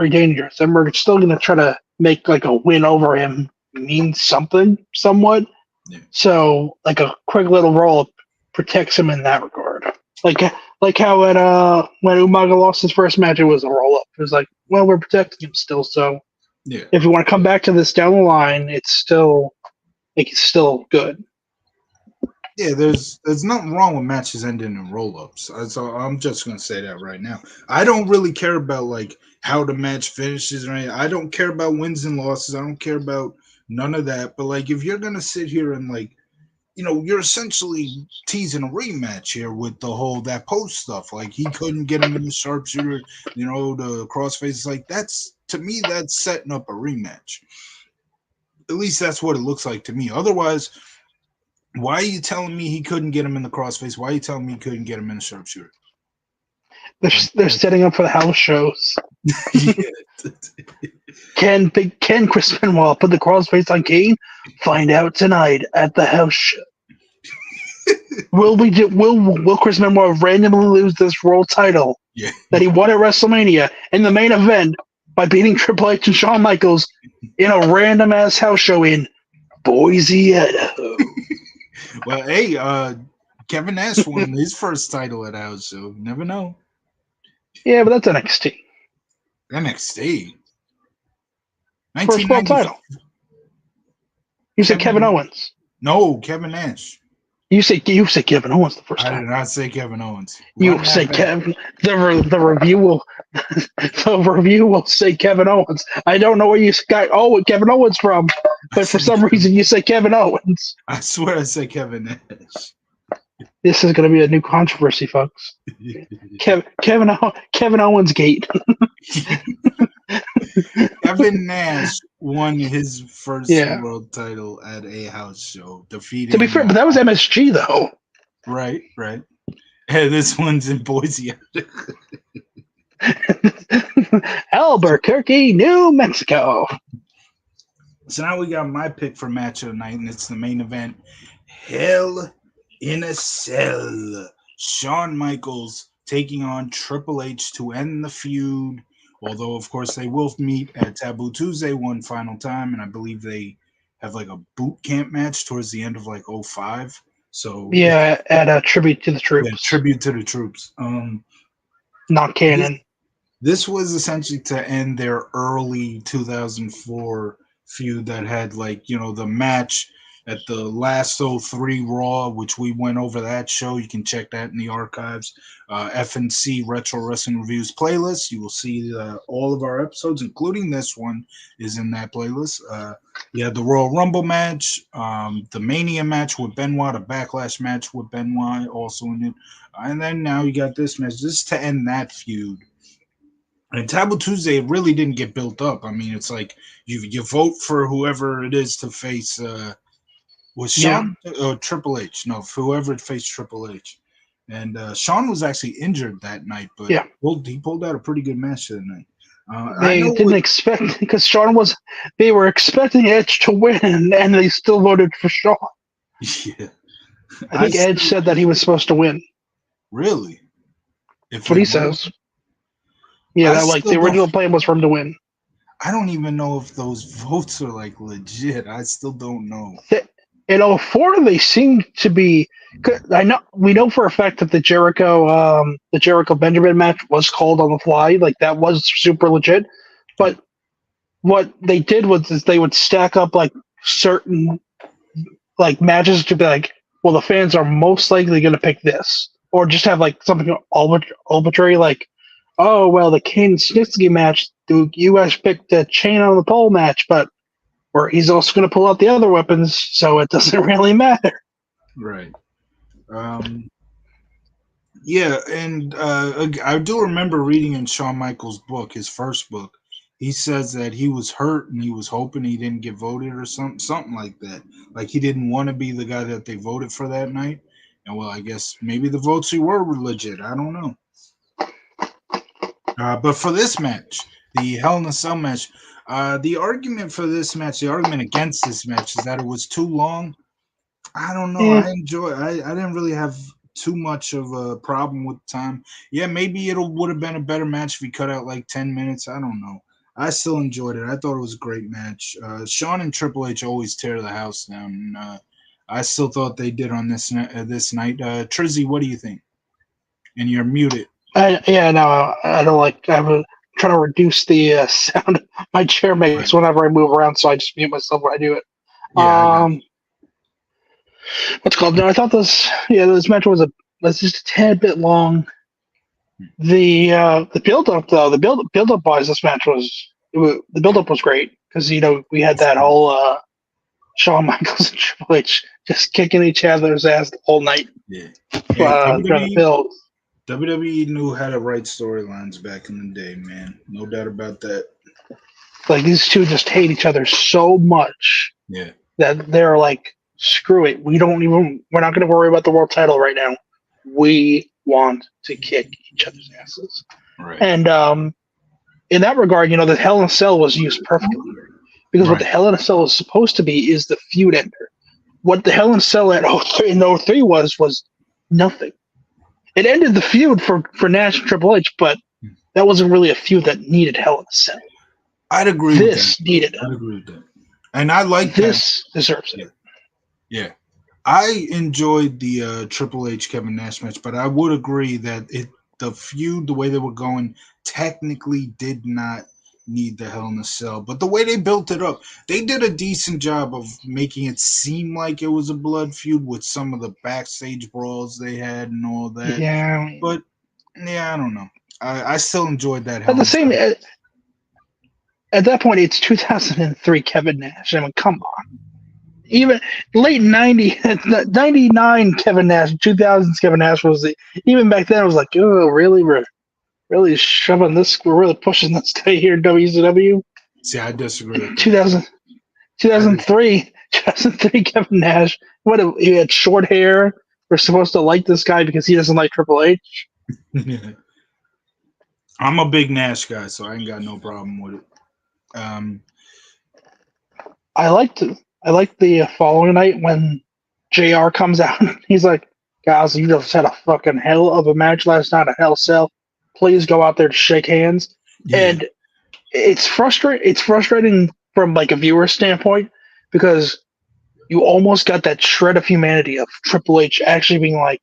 dangerous, and we're still gonna try to make like a win over him mean something somewhat. Yeah. So like a quick little roll protects him in that regard. Like how at when Umaga lost his first match, it was a roll up. It was like, well, we're protecting him still, so Yeah. if you want to come back to this down the line, it's still good. Yeah, there's nothing wrong with matches ending in roll ups. So I'm just gonna say that right now. I don't really care about like how the match finishes or anything. I don't care about wins and losses. I don't care about none of that. But like if you're gonna sit here and like, you're essentially teasing a rematch here with the whole that post stuff. Like he couldn't get him in the sharpshooter, the crossface. Like that's to me, that's setting up a rematch. At least that's what it looks like to me. Otherwise, why are you telling me he couldn't get him in the crossface? Why are you telling me he couldn't get him in the sharpshooter? They're setting up for the house shows. Yeah. Can Chris Benoit put the crossface on Kane? Find out tonight at the house show. Will Chris Benoit randomly lose this world title Yeah. that he won at WrestleMania in the main event by beating Triple H and Shawn Michaels in a random ass house show in Boise, Idaho? Well, hey, Kevin Nash won his first title at house show. Never know. Yeah, but that's NXT. NXT. First world 1995. title. You said Kevin Owens. No, Kevin Nash. You say Kevin Owens the first I time. did not say Kevin Owens. You say Kevin. The review will say Kevin Owens. I don't know where you got Kevin Owens from, but for some reason you say Kevin Owens. I swear I said Kevin Nash. This is going to be a new controversy, folks. Kevin Owens gate. Kevin Nash won his first world title at a house show, defeating. To be fair, but that was MSG though. Right. Hey, this one's in Boise. Albuquerque, New Mexico. So now we got my pick for match of the night, and it's the main event. Hell in a Cell. Shawn Michaels taking on Triple H to end the feud. Although, of course, they will meet at Taboo Tuesday one final time, and I believe they have like a boot camp match towards the end of like 05. So yeah, at a tribute to the troops. Yeah, tribute to the troops. Not canon. This was essentially to end their early 2004 feud that had like, the match at the last 03 Raw, which we went over that show. You can check that in the archives. FNC Retro Wrestling Reviews playlist. You will see all of our episodes, including this one, is in that playlist. You had the Royal Rumble match, the Mania match with Benoit, a Backlash match with Benoit also in it. And then now you got this match. This is to end that feud. And Taboo Tuesday really didn't get built up. I mean, it's like you vote for whoever it is to face. Was Shawn or Triple H? No, whoever faced Triple H. And Shawn was actually injured that night, but he pulled out a pretty good match that night. They didn't expect because they were expecting Edge to win, and they still voted for Shawn. Yeah, I think Edge said that he was supposed to win. Really? That's what he says. Yeah, the original plan was for him to win. I don't even know if those votes are like legit. I still don't know. In 04, they seemed to be. We know for a fact that the Jericho Benjamin match was called on the fly. Like that was super legit. But what they did was they would stack up like certain like matches to be like, well, the fans are most likely going to pick this, or just have like something arbitrary like, oh well, the Kane Snitsky match, the U.S. picked the chain on the pole match, but Or he's also going to pull out the other weapons, so it doesn't really matter. Right. Um, yeah, and I do remember reading in Shawn Michaels' book, his first book. He says that he was hurt and he was hoping he didn't get voted or something like that. Like he didn't want to be the guy that they voted for that night. And well, I guess maybe the votes were legit. I don't know. But for this match, the Hell in a Cell match, the argument for this match, the argument against this match is that it was too long. I don't know. Eh, I didn't really have too much of a problem with time. Yeah, maybe it would have been a better match if we cut out like 10 minutes. I don't know. I still enjoyed it. I thought it was a great match. Shawn and Triple H always tear the house down. And, I still thought they did on this night. Trizzy, what do you think? And you're muted. I don't like. I'm trying to reduce the sound my chair makes Right. whenever I move around, so I just mute myself when I do it. Yeah, I got it. What's called? No, I thought this match was just a tad bit long. The build up though, the build up wise, this match the build up was great because we had that whole Shawn Michaels and Triple H just kicking each other's ass all night. Yeah. During the build. WWE knew how to write storylines back in the day, man. No doubt about that. Like these two just hate each other so much that they're like, screw it. We're not going to worry about the world title right now. We want to kick each other's asses. Right. And in that regard, the Hell in a Cell was used perfectly here. Because what the Hell in a Cell is supposed to be is the feud ender. What the Hell in a Cell in 03 was nothing. It ended the feud for Nash and Triple H, but that wasn't really a feud that needed Hell in a Cell. I'd agree with that. This needed it. I'd agree with that. And I like this deserves it. Yeah. I enjoyed the Triple H Kevin Nash match, but I would agree that the feud, the way they were going, technically did not need the Hell in a Cell. But the way they built it up, they did a decent job of making it seem like it was a blood feud with some of the backstage brawls they had and all that. Yeah. But I don't know. I still enjoyed that. At the same at that point, it's 2003 Kevin Nash. I mean, come on. Even late 99 Kevin Nash, 2000s Kevin Nash even back then it was like, oh, really? We're really shoving this, we're really pushing this guy here in WCW. See, I disagree with 2003 Kevin Nash. He had short hair. We're supposed to like this guy because he doesn't like Triple H. I'm a big Nash guy, so I ain't got no problem with it. I liked the following night when JR comes out. He's like, guys, you just had a fucking hell of a match last night at Hell Cell. Please go out there to shake hands. Yeah. And it's frustrating from like a viewer standpoint because you almost got that shred of humanity of Triple H actually being like,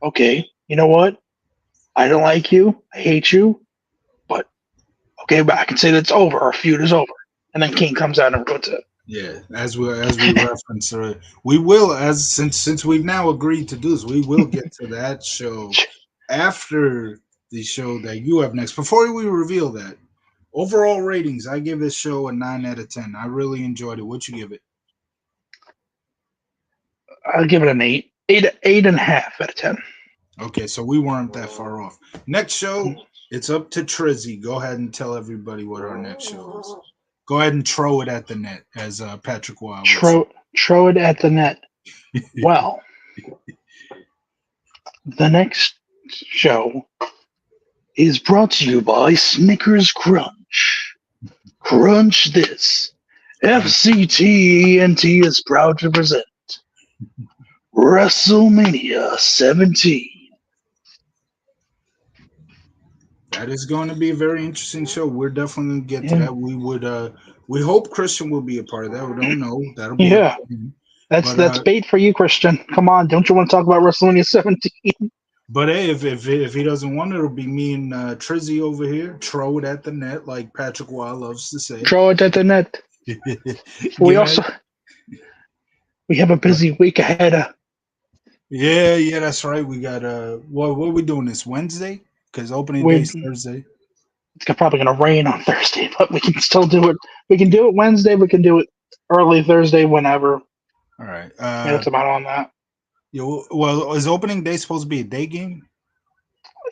okay, you know what? I don't like you. I hate you. But okay, but I can say that's over. Our feud is over. And then King comes out and ruins it. Yeah, as we reference, we will since we've now agreed to do this, we will get to that show after the show that you have next. Before we reveal that, overall ratings, I give this show a 9 out of 10. I really enjoyed it. What'd you give it? I'll give it an 8. 8.5 out of 10. Okay, so we weren't that far off. Next show, it's up to Trizzy. Go ahead and tell everybody what our next show is. Go ahead and throw it at the net, as Patrick Wild would say. Throw it at the net. Well, the next show is brought to you by Snickers Crunch. Crunch this. FCT ENT is proud to present WrestleMania 17. That is going to be a very interesting show. We're definitely going to get to that. We hope Christian will be a part of that. We don't know. That'll be that's bait for you, Christian. Come on, don't you want to talk about WrestleMania 17? But hey, if he doesn't want it, it'll be me and Trizzy over here. Throw it at the net, like Patrick Wild loves to say. Throw it at the net. We have a busy week ahead. Yeah, that's right. We got what are we doing this Wednesday? Because opening day is Thursday. It's probably going to rain on Thursday, but we can still do it. We can do it Wednesday. We can do it early Thursday, whenever. All right. Yeah, that's about on that. Well, is opening day supposed to be a day game?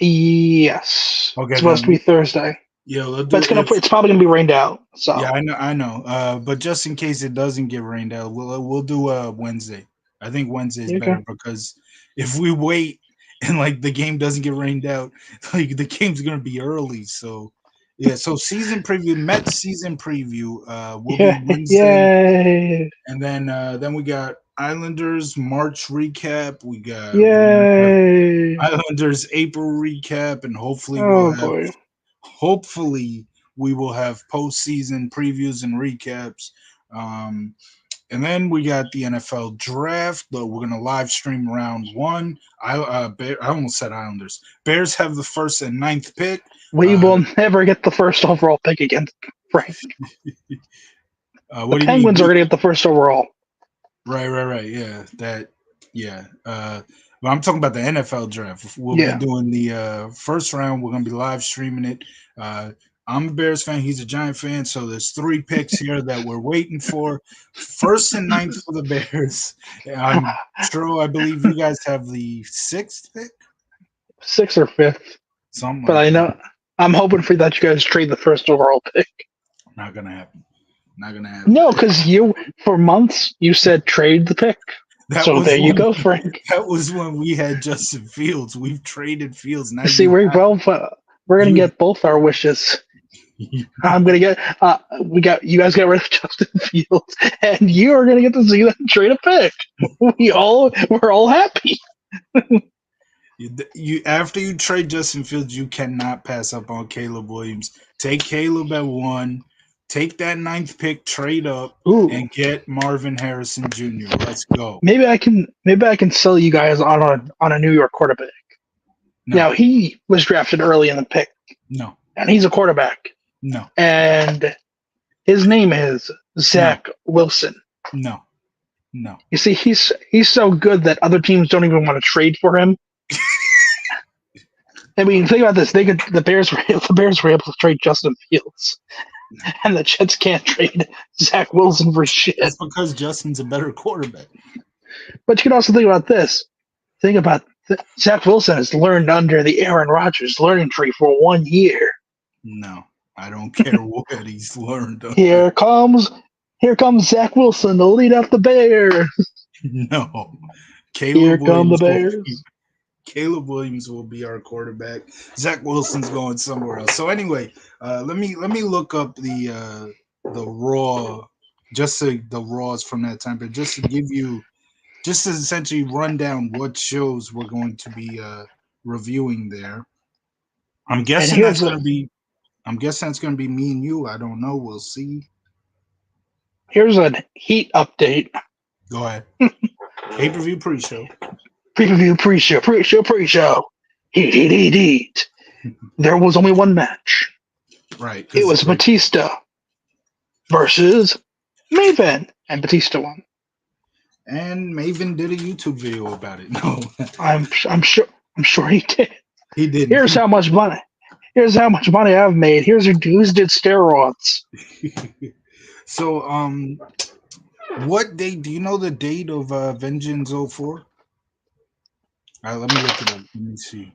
Yes, it's Okay, supposed to be then Thursday, yeah, we'll but do if it's probably gonna be rained out. yeah, So I know. But just in case it doesn't get rained out, we'll do Wednesday. I think Wednesday is okay. better because if we wait and like the game doesn't get rained out, like the game's gonna be early. So yeah, so season preview, Mets season preview, will be Yeah, Wednesday, yay, and then we got Islanders March recap. We're gonna have yay! Islanders April recap, and Oh boy, hopefully we will have postseason previews and recaps. Um, and then we got the NFL draft. Though we're gonna live stream round one. I almost said Islanders. Bears have the first and ninth pick. we Uh, will never get the first overall pick again, Frank. The what do you mean? Penguins are gonna get the first overall. Right. Yeah, that. Yeah. But I'm talking about the NFL draft. We'll be Yeah, doing the first round. We're gonna be live streaming it. I'm a Bears fan. He's a Giant fan. So there's three picks here that we're waiting for. First and ninth for the Bears. I'm sure. I believe you guys have the sixth pick, sixth or fifth. something But like I that. know I'm hoping for that you guys trade the first overall pick. Not gonna happen. Not gonna happen. No, because you for months you said trade the pick. That So was there you when go, Frank. that was when we had Justin Fields. We've traded Fields. Now See, you have we're gonna you get both our wishes. I'm gonna get you guys got rid of Justin Fields, and you are gonna get to see them trade a pick. We're all happy. you after you trade Justin Fields, you cannot pass up on Caleb Williams. Take Caleb at one. Take that ninth pick, trade up, Ooh, and get Marvin Harrison Jr. Let's go. maybe I can sell you guys on a New York quarterback. No, Now he was drafted early in the pick, no, and he's a quarterback, no, and his name is no, Zach Wilson. no, no. You see, he's so good that other teams don't even want to trade for him. I mean, think about this: the Bears were able to trade Justin Fields, and the Jets can't trade Zach Wilson for shit. That's because Justin's a better quarterback. But you can also think about this: think about Zach Wilson has learned under the Aaron Rodgers learning tree for 1 year. No, I don't care what he's learned. Here comes Zach Wilson to lead out the Bears. No, Here come the Bears. Caleb Williams will be our quarterback. Zach Wilson's going somewhere else. So anyway, let me look up the raw, the raws from that time, but just to give you, just to essentially run down what shows we're going to be reviewing there. I'm And guessing that's gonna be. I'm guessing that's gonna be me and you. I don't know. We'll see. here's a Heat update. Go ahead. Pay-per-view pre-show. Pre-show. Heat. There was only one match. Right. It was Batista versus Maven, and Batista won. And Maven did a YouTube video about it. No, I'm sure he did. he didn't. Here's how much money I've made. Here's who's did steroids. So, what date? Do you know the date of Vengeance 04? All right, let me look it up. Let me see.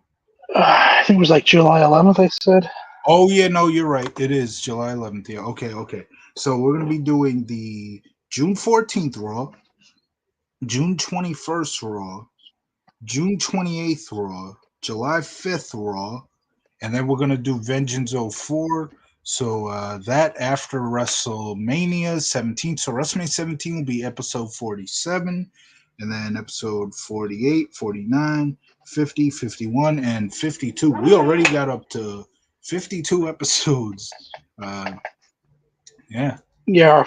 I think it was like July 11th. I said. Oh yeah, no, you're right. It is July 11th. Yeah. Okay. So we're gonna be doing the June 14th Raw, June 21st Raw, June 28th Raw, July 5th Raw, and then we're gonna do Vengeance 04. So that after WrestleMania 17. So WrestleMania 17 will be episode 47, and then episode 48, 49, 50, 51, and 52. We already got up to 52 episodes. Yeah. Yeah.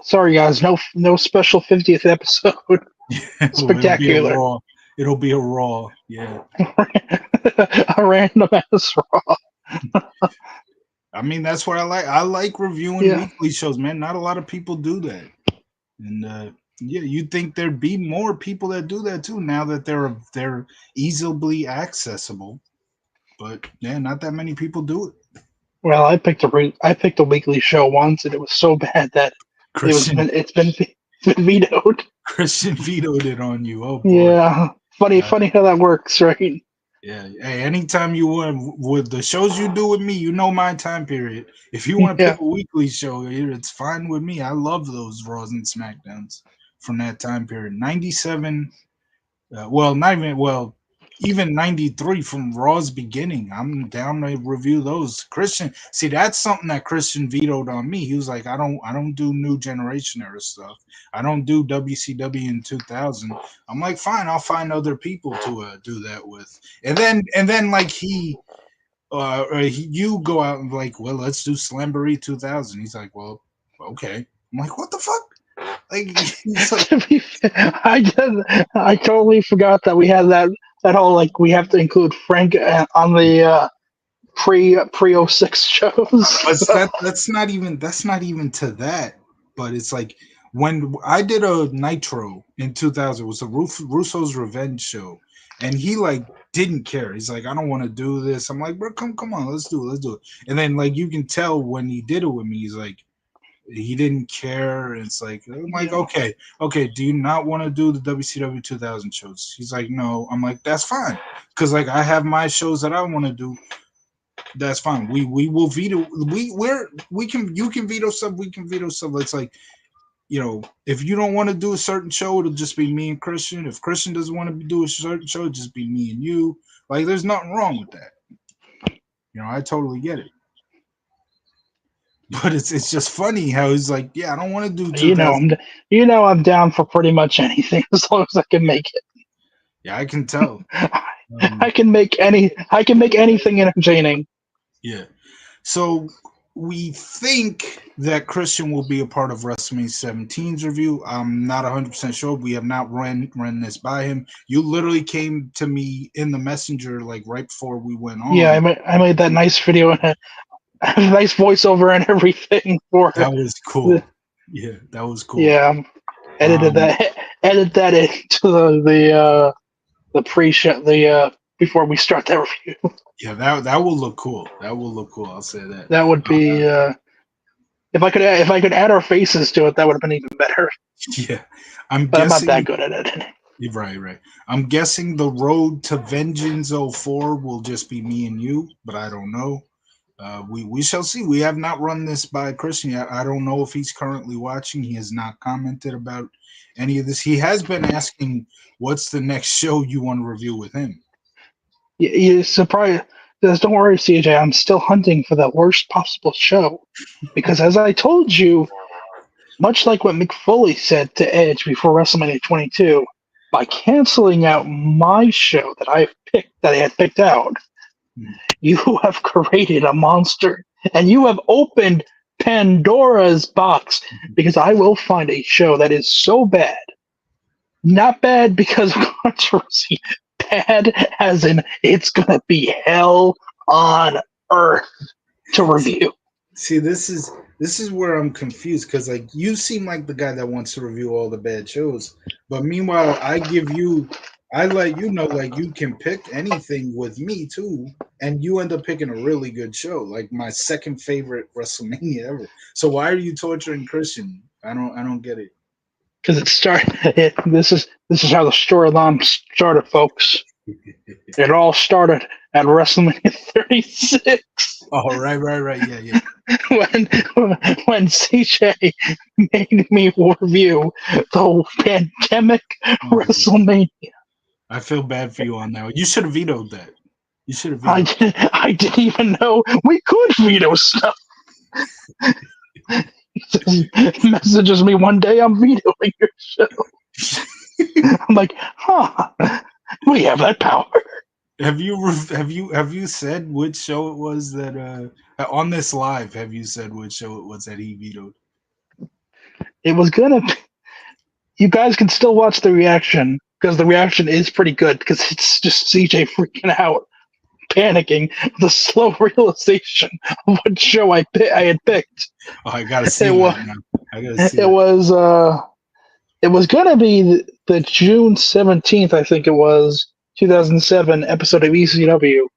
Sorry, guys. No special 50th episode. Spectacular. It'll be a Raw. Yeah. A random ass Raw. I mean, that's what I like. I like reviewing weekly shows, man. Not a lot of people do that. And yeah, you'd think there'd be more people that do that too now that they're easily accessible. But yeah, not that many people do it. Well, I picked a weekly show once, and it was so bad that Christian It's been vetoed. Christian vetoed it on you. Oh boy. Yeah, funny how that works, right? Yeah. Hey, anytime you want with the shows you do with me, you know my time period. If you want to pick Yeah, a weekly show, it's fine with me. I love those Raws and Smackdowns from that time period. 97, well, not even, well, even 93 from Raw's beginning. I'm down to review those. Christian, see, that's something that Christian vetoed on me. He was like, I don't do new generation era stuff. I don't do WCW in 2000. I'm like, fine, I'll find other people to do that with. And then like you go out and like, well, let's do Slamboree 2000. He's like, well, okay. I'm like, what the fuck? Like, he's like, to be fair, I totally forgot that we had that whole like we have to include Frank on the pre '06 shows. but that's not even to that. But it's like when I did a Nitro in 2000, it was a Russo's Revenge show, and he like didn't care. He's like, I don't want to do this. I'm like, bro, come on, let's do it. And then like you can tell when he did it with me, he's like he didn't care. And it's like I'm like, Yeah. okay, do you not want to do the WCW 2000 shows? He's like, no. I'm like, that's fine, because like I have my shows that I want to do. That's fine. We will veto. We can, you can veto stuff. We can veto stuff. It's like, if you don't want to do a certain show, it'll just be me and Christian. If Christian doesn't want to do a certain show, it'll just be me and you. Like, there's nothing wrong with that. I totally get it. But it's just funny how he's like, yeah, I don't want to do You know, 2000. I'm down for pretty much anything as long as I can make it. Yeah, I can tell. I can make anything entertaining. Yeah. So we think that Christian will be a part of WrestleMania 17's review. I'm not 100% sure. We have not run this by him. You literally came to me in the messenger like right before we went on. Yeah, I made that nice video and a nice voiceover and everything for That was cool. Yeah, that was cool. Yeah, edit that into the pre-show before we start that review. Yeah, that will look cool. That will look cool. I'll say that. That would be if I could add our faces to it, that would have been even better. Yeah, But I'm not that good at it. Right. I'm guessing the road to Vengeance 04 will just be me and you, but I don't know. We shall see. We have not run this by Christian yet. I don't know if he's currently watching. He has not commented about any of this. He has been asking, what's the next show you want to review with him? You're surprised. Don't worry, CJ. I'm still hunting for the worst possible show. Because as I told you, much like what Mick Foley said to Edge before WrestleMania 22, by canceling out my show that I had picked out, you have created a monster, and you have opened Pandora's box, because I will find a show that is so bad, not bad because of controversy, bad as in it's gonna be hell on earth to review. See, this is where I'm confused, because like you seem like the guy that wants to review all the bad shows, but meanwhile I let you know like you can pick anything with me too, and you end up picking a really good show, like my second favorite WrestleMania ever. So why are you torturing Christian? I don't get it. Because this is how the storyline started, folks. It all started at WrestleMania 36. Oh, right. Yeah. when CJ made me review the pandemic WrestleMania. I feel bad for you on that one. You should have vetoed that. You should have vetoed that. I didn't even know we could veto stuff. He messages me one day, I'm vetoing your show. I'm like, we have that power. Have you said which show it was that on this live? Have you said which show it was that he vetoed? It was gonna be, you guys can still watch the reaction, because the reaction is pretty good, because it's just CJ freaking out, panicking, the slow realization of what show I had picked. Oh, I gotta see it now. I gotta see it was gonna be the June 17th, I think it was, 2007 episode of ECW,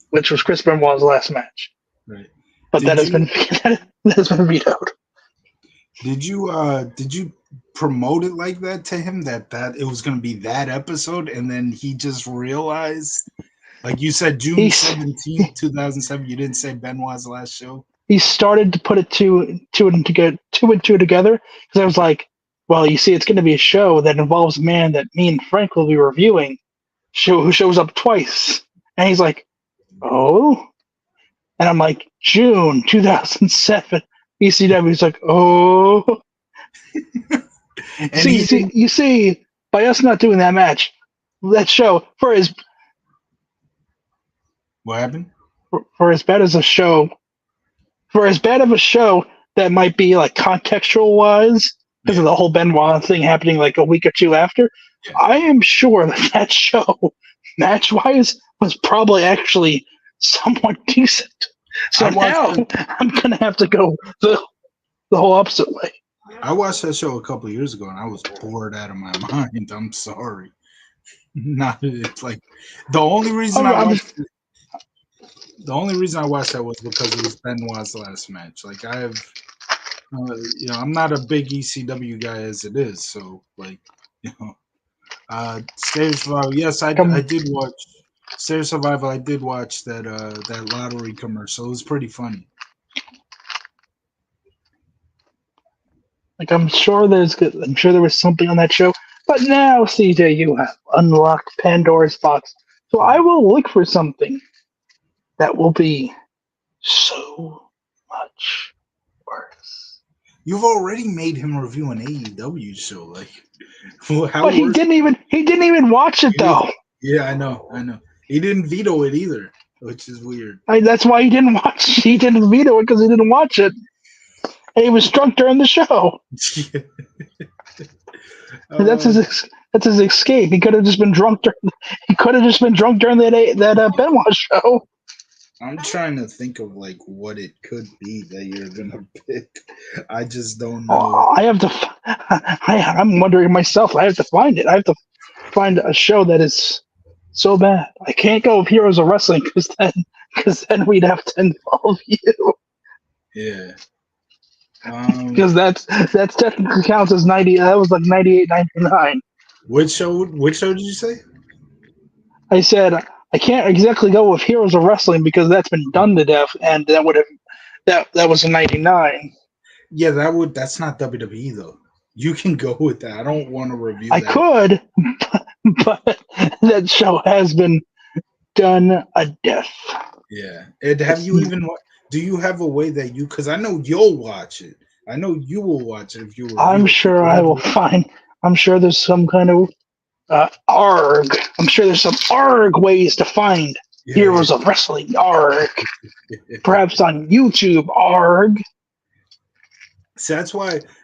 which was Chris Benoit's last match. Right. But that has been vetoed. did you promote it like that to him that it was gonna be that episode, and then he just realized, like you said, June He's 17th, 2007. You didn't say Benoit's last show. he started to put it two and two together because I was like, well, you see, it's going to be a show that involves a man that me and Frank will be reviewing, who shows up twice, and he's like, oh, and I'm like, June 2007, ECW. He's like, oh, And he didn't. you see, by us not doing that show What happened? for as bad as a show for as bad of a show that might be like contextual wise because Yeah, of the whole Benoit thing happening like a week or two after, yeah. I am sure that that show match wise was probably actually somewhat decent. So I watched now that. I'm gonna have to go the whole opposite way. I watched that show a couple years ago, and I was bored out of my mind. I'm sorry. Not it's like the only reason I'm, I I'm watched the only reason I watched that was because it was Benoit's last match. Like I have, I'm not a big ECW guy as it is, so like, you know, Stage Survival. Yes, I I'm did watch Stage Survival. I did watch that lottery commercial. It was pretty funny. like I'm sure there was something on that show. But now, CJ, you have unlocked Pandora's box. So I will look for something that will be so much worse. You've already made him review an AEW show. Like, well, how But worse? he didn't even watch it though. Yeah, I know. He didn't veto it either, which is weird. That's why he didn't watch. He didn't veto it because he didn't watch it, and he was drunk during the show. uh, That's his escape. He could have just been drunk. He could have just been drunk during that Benoit show. I'm trying to think of like what it could be that you're gonna pick. I just don't know. Oh, I have to. I'm wondering myself. I have to find it. I have to find a show that is so bad. I can't go with Heroes of Wrestling because then we'd have to involve you Yeah. because that's technically counts as 90. That was like 98, 99. Which show? Which show did you say? I said I can't exactly go with Heroes of Wrestling because that's been done to death, and that would have that was in 99. Yeah, That's not WWE though. You can go with that. I don't want to review I that. could, but that show has been done a death. Yeah. And have you even? Do you have a way that you? Because I know you'll watch it. I know you will watch it if you I'm review it. sure I will find. I'm sure there's some kind of ARG. I'm sure there's some ARG ways to find Yeah. Heroes of Wrestling ARG. Perhaps on YouTube ARG. So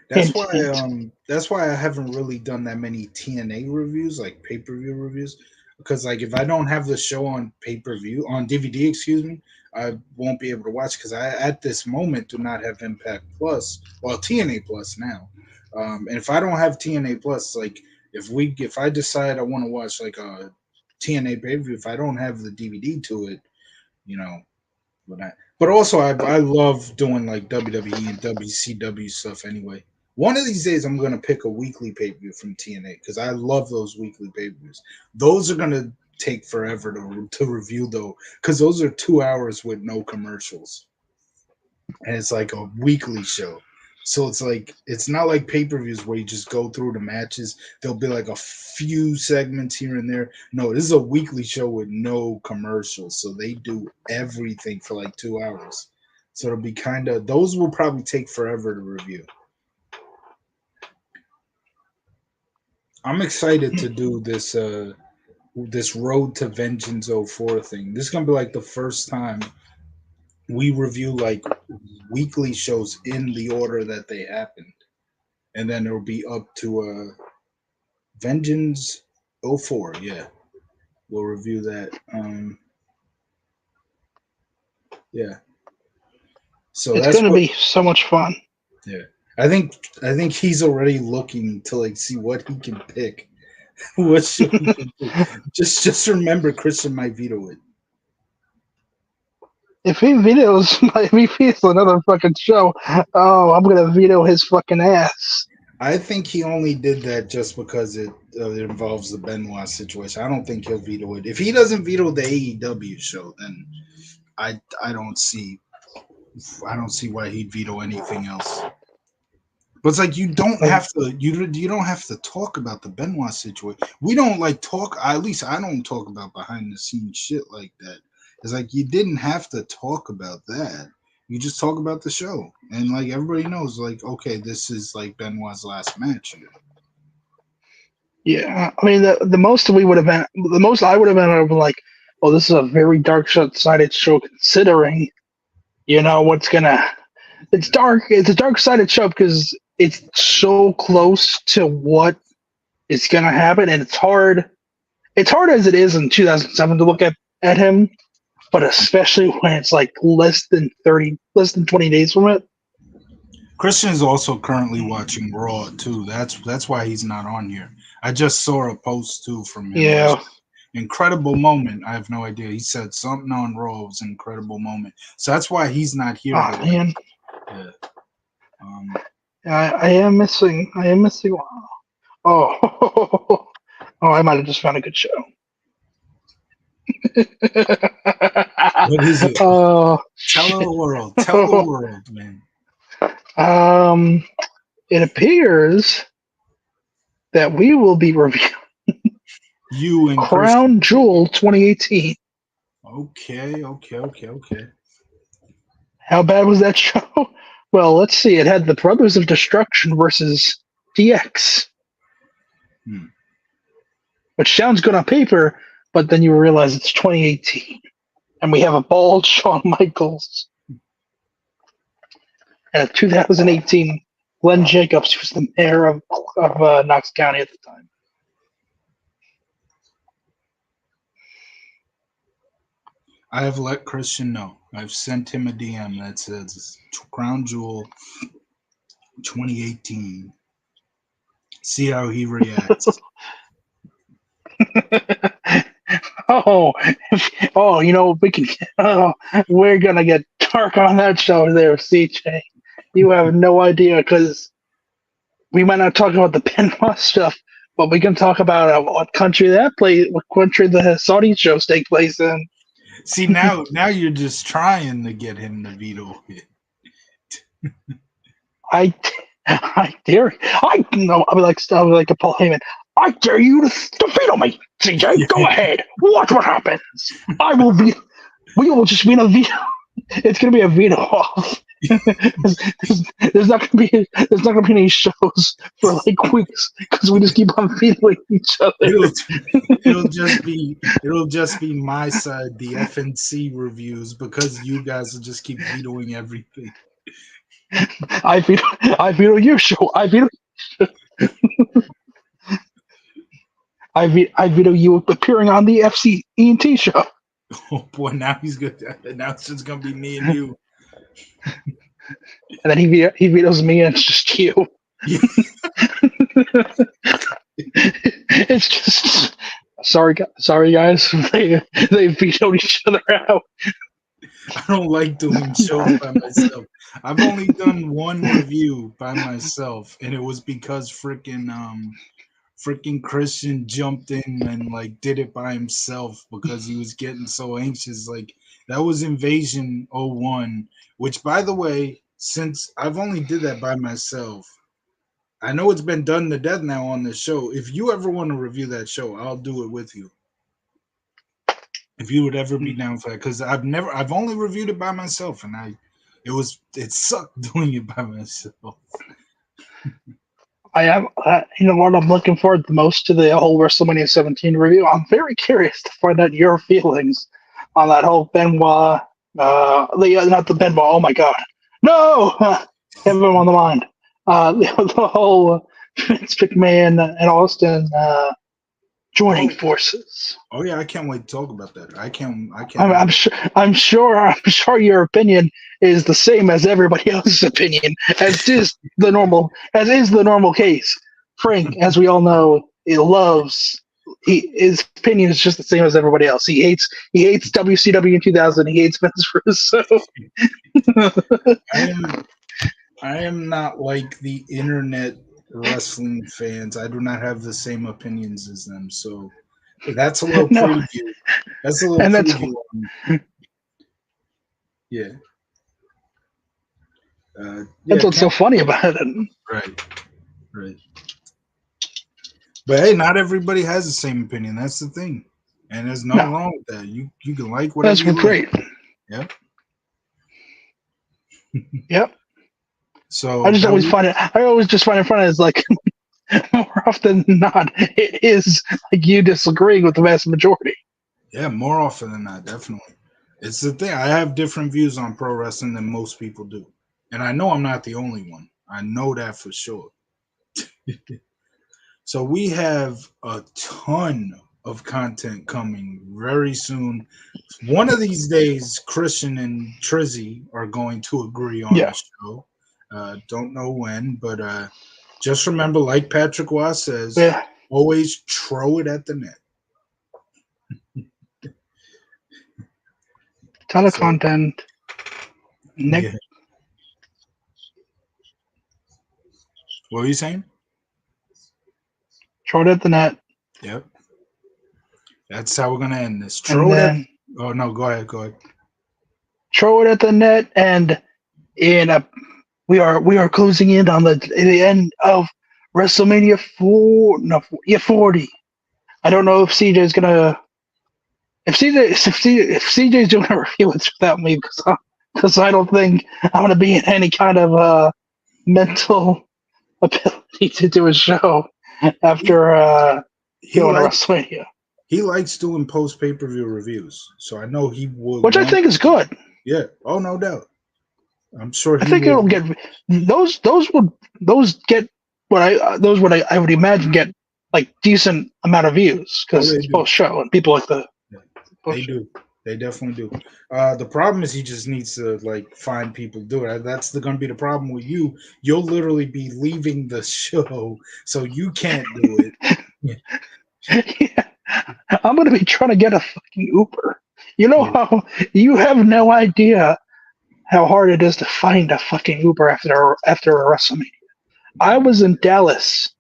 Hint, hint. that's why I haven't really done that many TNA reviews, like pay-per-view reviews, because like if I don't have the show on pay-per-view on DVD, excuse me, I won't be able to watch because I at this moment do not have Impact Plus, well TNA Plus now. And if I don't have TNA Plus, like if I decide I want to watch like a TNA pay-per-view, if I don't have the DVD to it, you know, but also I love doing like WWE and WCW stuff anyway. One of these days I'm gonna pick a weekly pay per view from TNA because I love those weekly pay per views. Those are gonna take forever to review though, because those are 2 hours with no commercials, and it's like a weekly show. So it's like it's not like pay-per-views where you just go through the matches. There'll be like a few segments here and there. No, this is a weekly show with no commercials. So they do everything for like 2 hours. So it'll be kind of those will probably take forever to review. I'm excited to do this Road to Vengeance '04 thing. This is gonna be like the first time we review like weekly shows in the order that they happened. And then it'll be up to Vengeance '04. Yeah, we'll review that. Yeah, so It's that's going to what. be so much fun. Yeah, I think he's already looking to like see what he can pick. What show he can pick. Just remember, Christian might veto it. if he vetoes, if he vetoes another fucking show, oh, I'm gonna veto his fucking ass. I think he only did that just because it involves the Benoit situation. I don't think he'll veto it. If he doesn't veto the AEW show, then I don't see why he'd veto anything else. But it's like you don't have to you don't have to talk about the Benoit situation. We don't like talk. At least I don't talk about behind the scenes shit like that. It's like you didn't have to talk about that. You just talk about the show, and like everybody knows, like okay, this is like Benoit's last match here. Yeah, I mean the most we would have been, the most I would have been like, oh, this is a very dark sided show considering, what's gonna. It's dark. It's a dark sided show because it's so close to what is gonna happen, and it's hard. It's hard as it is in 2007 to look at him, but especially when it's like less than 20 days from it. Christian is also currently watching Raw too. That's why he's not on here. I just saw a post too from him. Yeah. Incredible moment. I have no idea. He said something on Raw. It was an incredible moment. So that's why he's not here. Oh man. Yeah. I am missing. Oh, oh, I might have just found a good show. What is it? Tell the world. Tell the world, man. It appears that we will be reviewing you and Crown Jewel 2018. Okay. How bad was that show? Well, let's see. It had the Brothers of Destruction versus DX, which sounds good on paper, but then you realize it's 2018, and we have a bald Shawn Michaels. And in 2018, Glenn Jacobs was the mayor of Knox County at the time. I have let Christian know. I've sent him a DM that says Crown Jewel 2018. See how he reacts. oh, we can. We're gonna get dark on that show there, CJ. You have no idea because we might not talk about the Benoit stuff, but we can talk about what country the Saudi shows take place in. See, now you're just trying to get him to veto it. I dare. I'll be like Paul Heyman. I dare you to veto me, CJ. Yeah. Go ahead. Watch what happens. I will be. We will just be in a veto. It's gonna be a veto off. there's not gonna be any shows for like weeks because we just keep on vetoing each other. It'll just be my side, the FNC reviews, because you guys will just keep vetoing everything. I veto your show. I veto you appearing on the FCT show. Oh boy, now he's good. Now it's just gonna be me and you. And then he vetoes me, and it's just you. Yeah. It's just sorry guys. They vetoed each other out. I don't like doing shows by myself. I've only done one review by myself, and it was because freaking Christian jumped in and like did it by himself because he was getting so anxious. Like that was Invasion 01, which by the way, since I've only did that by myself, I know it's been done to death now on this show. If you ever want to review that show, I'll do it with you. If you would ever be down for that, because I've only reviewed it by myself, and it sucked doing it by myself. I am, what I'm looking forward the most to the whole WrestleMania 17 review. I'm very curious to find out your feelings on that whole Benoit, not the Benoit. Oh my God, no, have him on the mind. The whole Vince McMahon and Austin joining forces. Oh yeah, I can't wait to talk about that. I can't. I'm sure your opinion is the same as everybody else's opinion, as is the normal case. Frank, as we all know, he loves his opinion is just the same as everybody else. He hates WCW in 2000. He hates Vince Russo. I am not like the internet wrestling fans. I do not have the same opinions as them. So that's a little No. preview. That's a little And preview. Yeah. That's what's so funny about it. Right. But hey, not everybody has the same opinion. That's the thing, and there's nothing wrong with that. You can like whatever. That's great. Yep. Yep. So I always just find it funny. It's like more often than not, it is like you disagreeing with the vast majority. Yeah, more often than not, definitely. It's the thing. I have different views on pro wrestling than most people do, and I know I'm not the only one. I know that for sure. So we have a ton of content coming very soon. One of these days, Christian and Trizzy are going to agree on a show. Don't know when, but just remember, like Patrick Waugh says, always throw it at the net. Ton of content. Nick. Yeah. What were you saying? Throw it at the net. Yep. That's how we're gonna end this. Oh no, go ahead. Throw it at the net, and we are closing in on the end of WrestleMania 40. I don't know if CJ's gonna if CJ's doing a review without me because I don't think I'm gonna be in any kind of mental ability to do a show after going to WrestleMania. He likes doing post pay-per-view reviews, so I know he would. Which I think is good. Yeah. Oh, no doubt. I'm sure. I think it'll get those get what I would imagine get like decent amount of views because it's post show and people like the. Yeah, they do. They definitely do. The problem is he just needs to like find people to do it. That's going to be the problem with you. You'll literally be leaving the show, so you can't do it. Yeah. I'm going to be trying to get a fucking Uber. You know how you have no idea how hard it is to find a fucking Uber after a WrestleMania. I was in Dallas,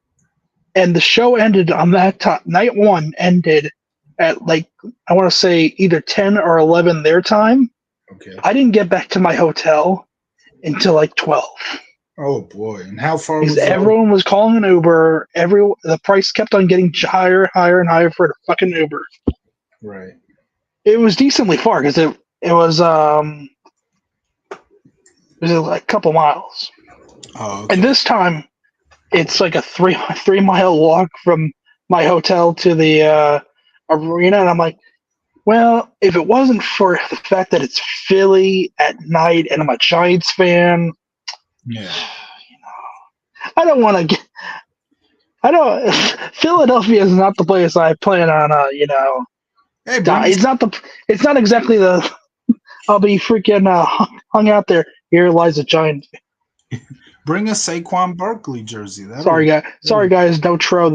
and the show ended on that time. Night one ended at like I want to say either 10 or 11 their time. Okay. I didn't get back to my hotel until like 12. Oh boy! And how far? Because everyone was calling an Uber. The price kept on getting higher, higher, and higher for the fucking Uber. Right. It was decently far because it was like a couple miles. Oh. Okay. And this time, it's like a 3-mile walk from my hotel to the arena, and I'm like, well, if it wasn't for the fact that it's Philly at night and I'm a Giants fan. Yeah. I don't want to get. Philadelphia is not the place I plan on. Hey, It's not exactly the. I'll be freaking hung out there. Here lies a Giant. Bring a Saquon Barkley jersey. Sorry, guys. No tro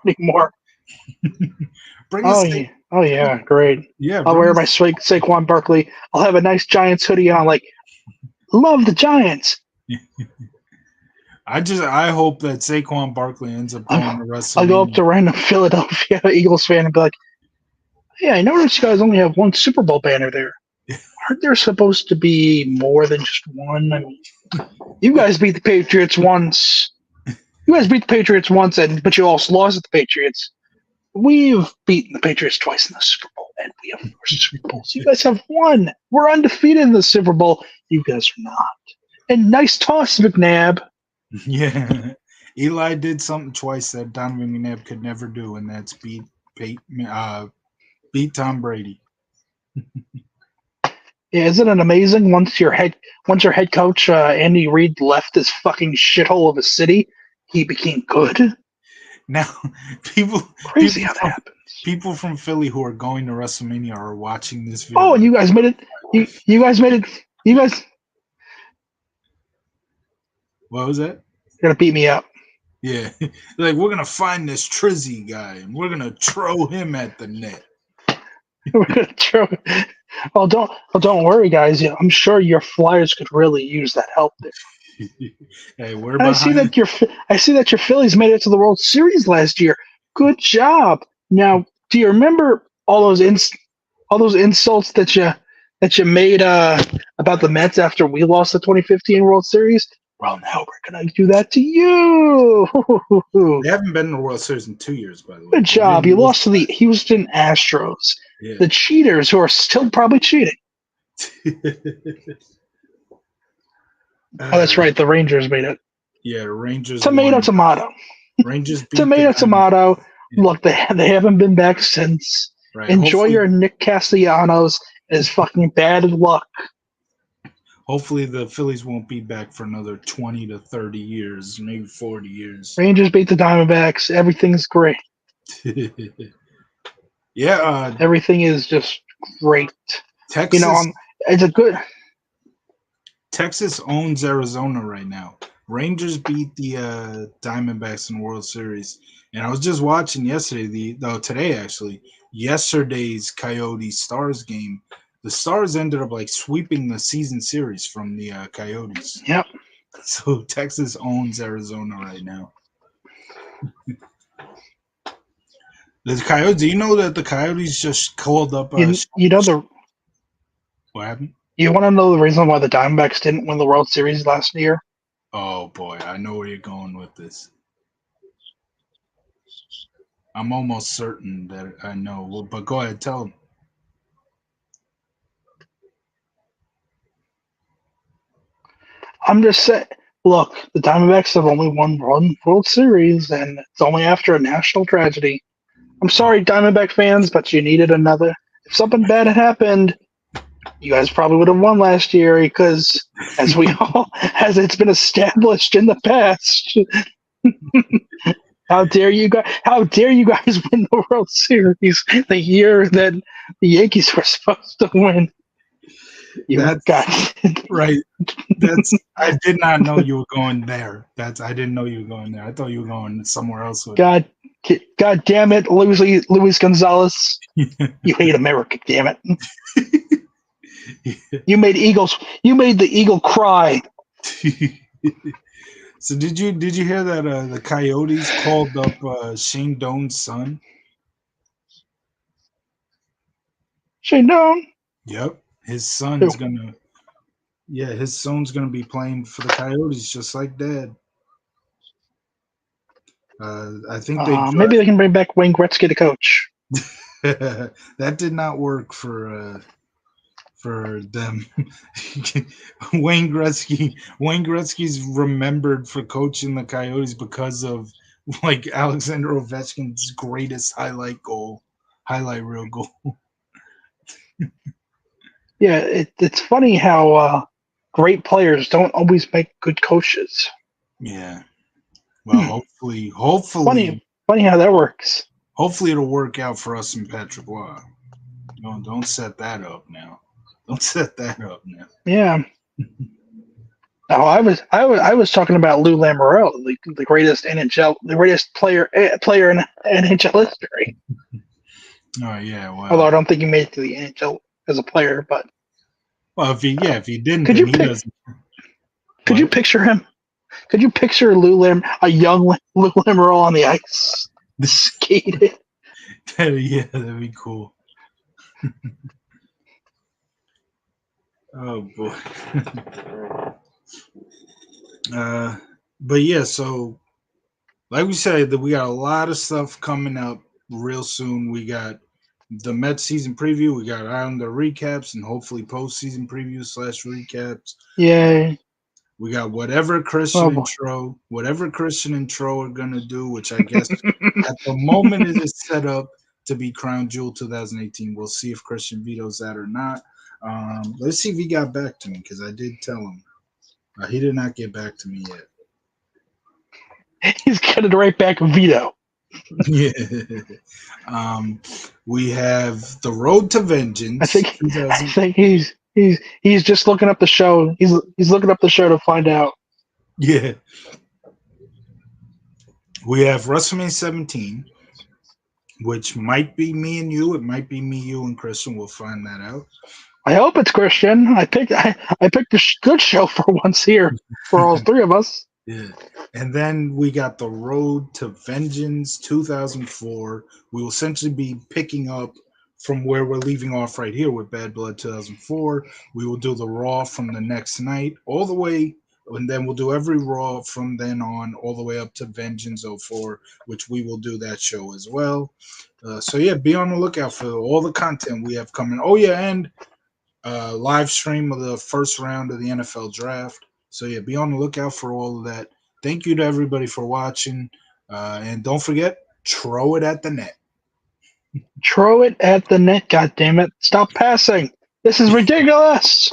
anymore. Oh yeah, great. Yeah, I'll wear my Saquon Barkley. I'll have a nice Giants hoodie on. Like, love the Giants. I hope that Saquon Barkley ends up going to WrestleMania. I'll go up to random Philadelphia Eagles fan and be like, "Hey, I noticed you guys only have one Super Bowl banner there. Aren't there supposed to be more than just one? I mean, you guys beat the Patriots once. But you also lost at the Patriots. We've beaten the Patriots twice in the Super Bowl, and we have more Super Bowls. You guys have one. We're undefeated in the Super Bowl. You guys are not. And nice toss, McNabb." Yeah. Eli did something twice that Donovan McNabb could never do, and that's beat Tom Brady. Yeah, isn't it amazing? Once your head coach Andy Reid left this fucking shithole of a city, he became good. Now, crazy how that happens. People from Philly who are going to WrestleMania are watching this video. Oh, and you guys made it. You guys made it. You guys. What was that? You're gonna beat me up. Yeah, like we're gonna find this Trizzy guy and we're gonna throw him at the net. We're gonna throw. Don't worry, guys. Yeah, I'm sure your Flyers could really use that help there. Hey, we're And behind. I see that your Phillies made it to the World Series last year. Good job. Now, do you remember all those insults that you made about the Mets after we lost the 2015 World Series? Well, now we're gonna do that to you. They haven't been in the World Series in 2 years, by the way. Good They job. You didn't lose. lost to the Houston Astros, Yeah. the cheaters who are still probably cheating. Oh, that's uh, right. The Rangers made it. yeah, the Rangers Tomato, won. tomato. Rangers beat the Tomato, Diamondbacks. tomato. Yeah, Look, they haven't been back since. right. Enjoy your Nick Castellanos is fucking bad luck. Hopefully the Phillies won't be back for another 20 to 30 years, maybe 40 years. Rangers beat the Diamondbacks. Everything's great. Yeah, Everything is just great. You know, Texas it's a good. Texas owns Arizona right now. Rangers beat the Diamondbacks in the World Series, and I was just watching today actually, yesterday's Coyotes Stars game. The Stars ended up like sweeping the season series from the Coyotes. Yep. So Texas owns Arizona right now. The Coyotes. Do you know that the Coyotes just called up? You know the. What happened? You want to know the reason why the Diamondbacks didn't win the World Series last year? Oh boy, I know where you're going with this. I'm almost certain that I know. Well, but go ahead, tell them. I'm just saying. Look, the Diamondbacks have only won one World Series, and it's only after a national tragedy. I'm Oh, sorry, Diamondback fans, but you needed another. If something bad had happened, you guys probably would have won last year because, as it's been established in the past, how dare you guys? How dare you guys win the World Series the year that the Yankees were supposed to win? You that's guys. right. That's I did not know you were going there. I didn't know you were going there. I thought you were going somewhere else with God, God damn it, Luis Gonzalez. You hate America, damn it. it. You made the eagle cry. So did you hear that the Coyotes called up Shane Doan's son? Shane Doan. Yep, his Who? son's gonna. Yeah, his son's gonna be playing for the Coyotes just like Dad. I think they Maybe they can bring back Wayne Gretzky to coach. that did not work for them. Wayne Gretzky's remembered for coaching the Coyotes because of like Alexander Ovechkin's greatest highlight reel goal. Yeah, it's funny how great players don't always make good coaches. Yeah. Well, Funny how that works. hopefully it'll work out for us and Patrick Roy. Don't set that up now. Don't set that up now. Yeah. Oh, I was talking about Lou Lamoriello, the greatest player in NHL history. Oh yeah, well. Although I don't think he made it to the NHL as a player, but Well, if he didn't, could then you he pick, doesn't. could you picture him? Could you picture a young Lou Lamoriello on the ice, skating? Yeah, that'd be cool. Oh boy. But yeah, so like we said, that we got a lot of stuff coming up real soon. We got the Mets season preview. We got Islander recaps and hopefully postseason previews / recaps. Yay! We got whatever Oh boy. Christian intro are gonna do, which I guess at the moment it is set up to be Crown Jewel 2018. We'll see if Christian vetoes that or not. Let's see if he got back to me because I did tell him. He did not get back to me yet. He's got it right back, veto. Yeah. We have the Road to Vengeance. I think he's just looking up the show. He's looking up the show to find out. Yeah. We have WrestleMania 17, which might be me and you. It might be me, you, and Christian. We'll find that out. I hope it's Christian. I picked a good show for once here for all three of us. Yeah. And then we got the Road to Vengeance 2004. We will essentially be picking up from where we're leaving off right here with Bad Blood 2004. We will do the Raw from the next night all the way, and then we'll do every Raw from then on all the way up to Vengeance '04, which we will do that show as well. So yeah, be on the lookout for all the content we have coming. Oh yeah, and live stream of the first round of the NFL draft. So yeah, be on the lookout for all of that. Thank you to everybody for watching, and don't forget, throw it at the net. Throw it at the net, goddammit. Stop passing. This is ridiculous.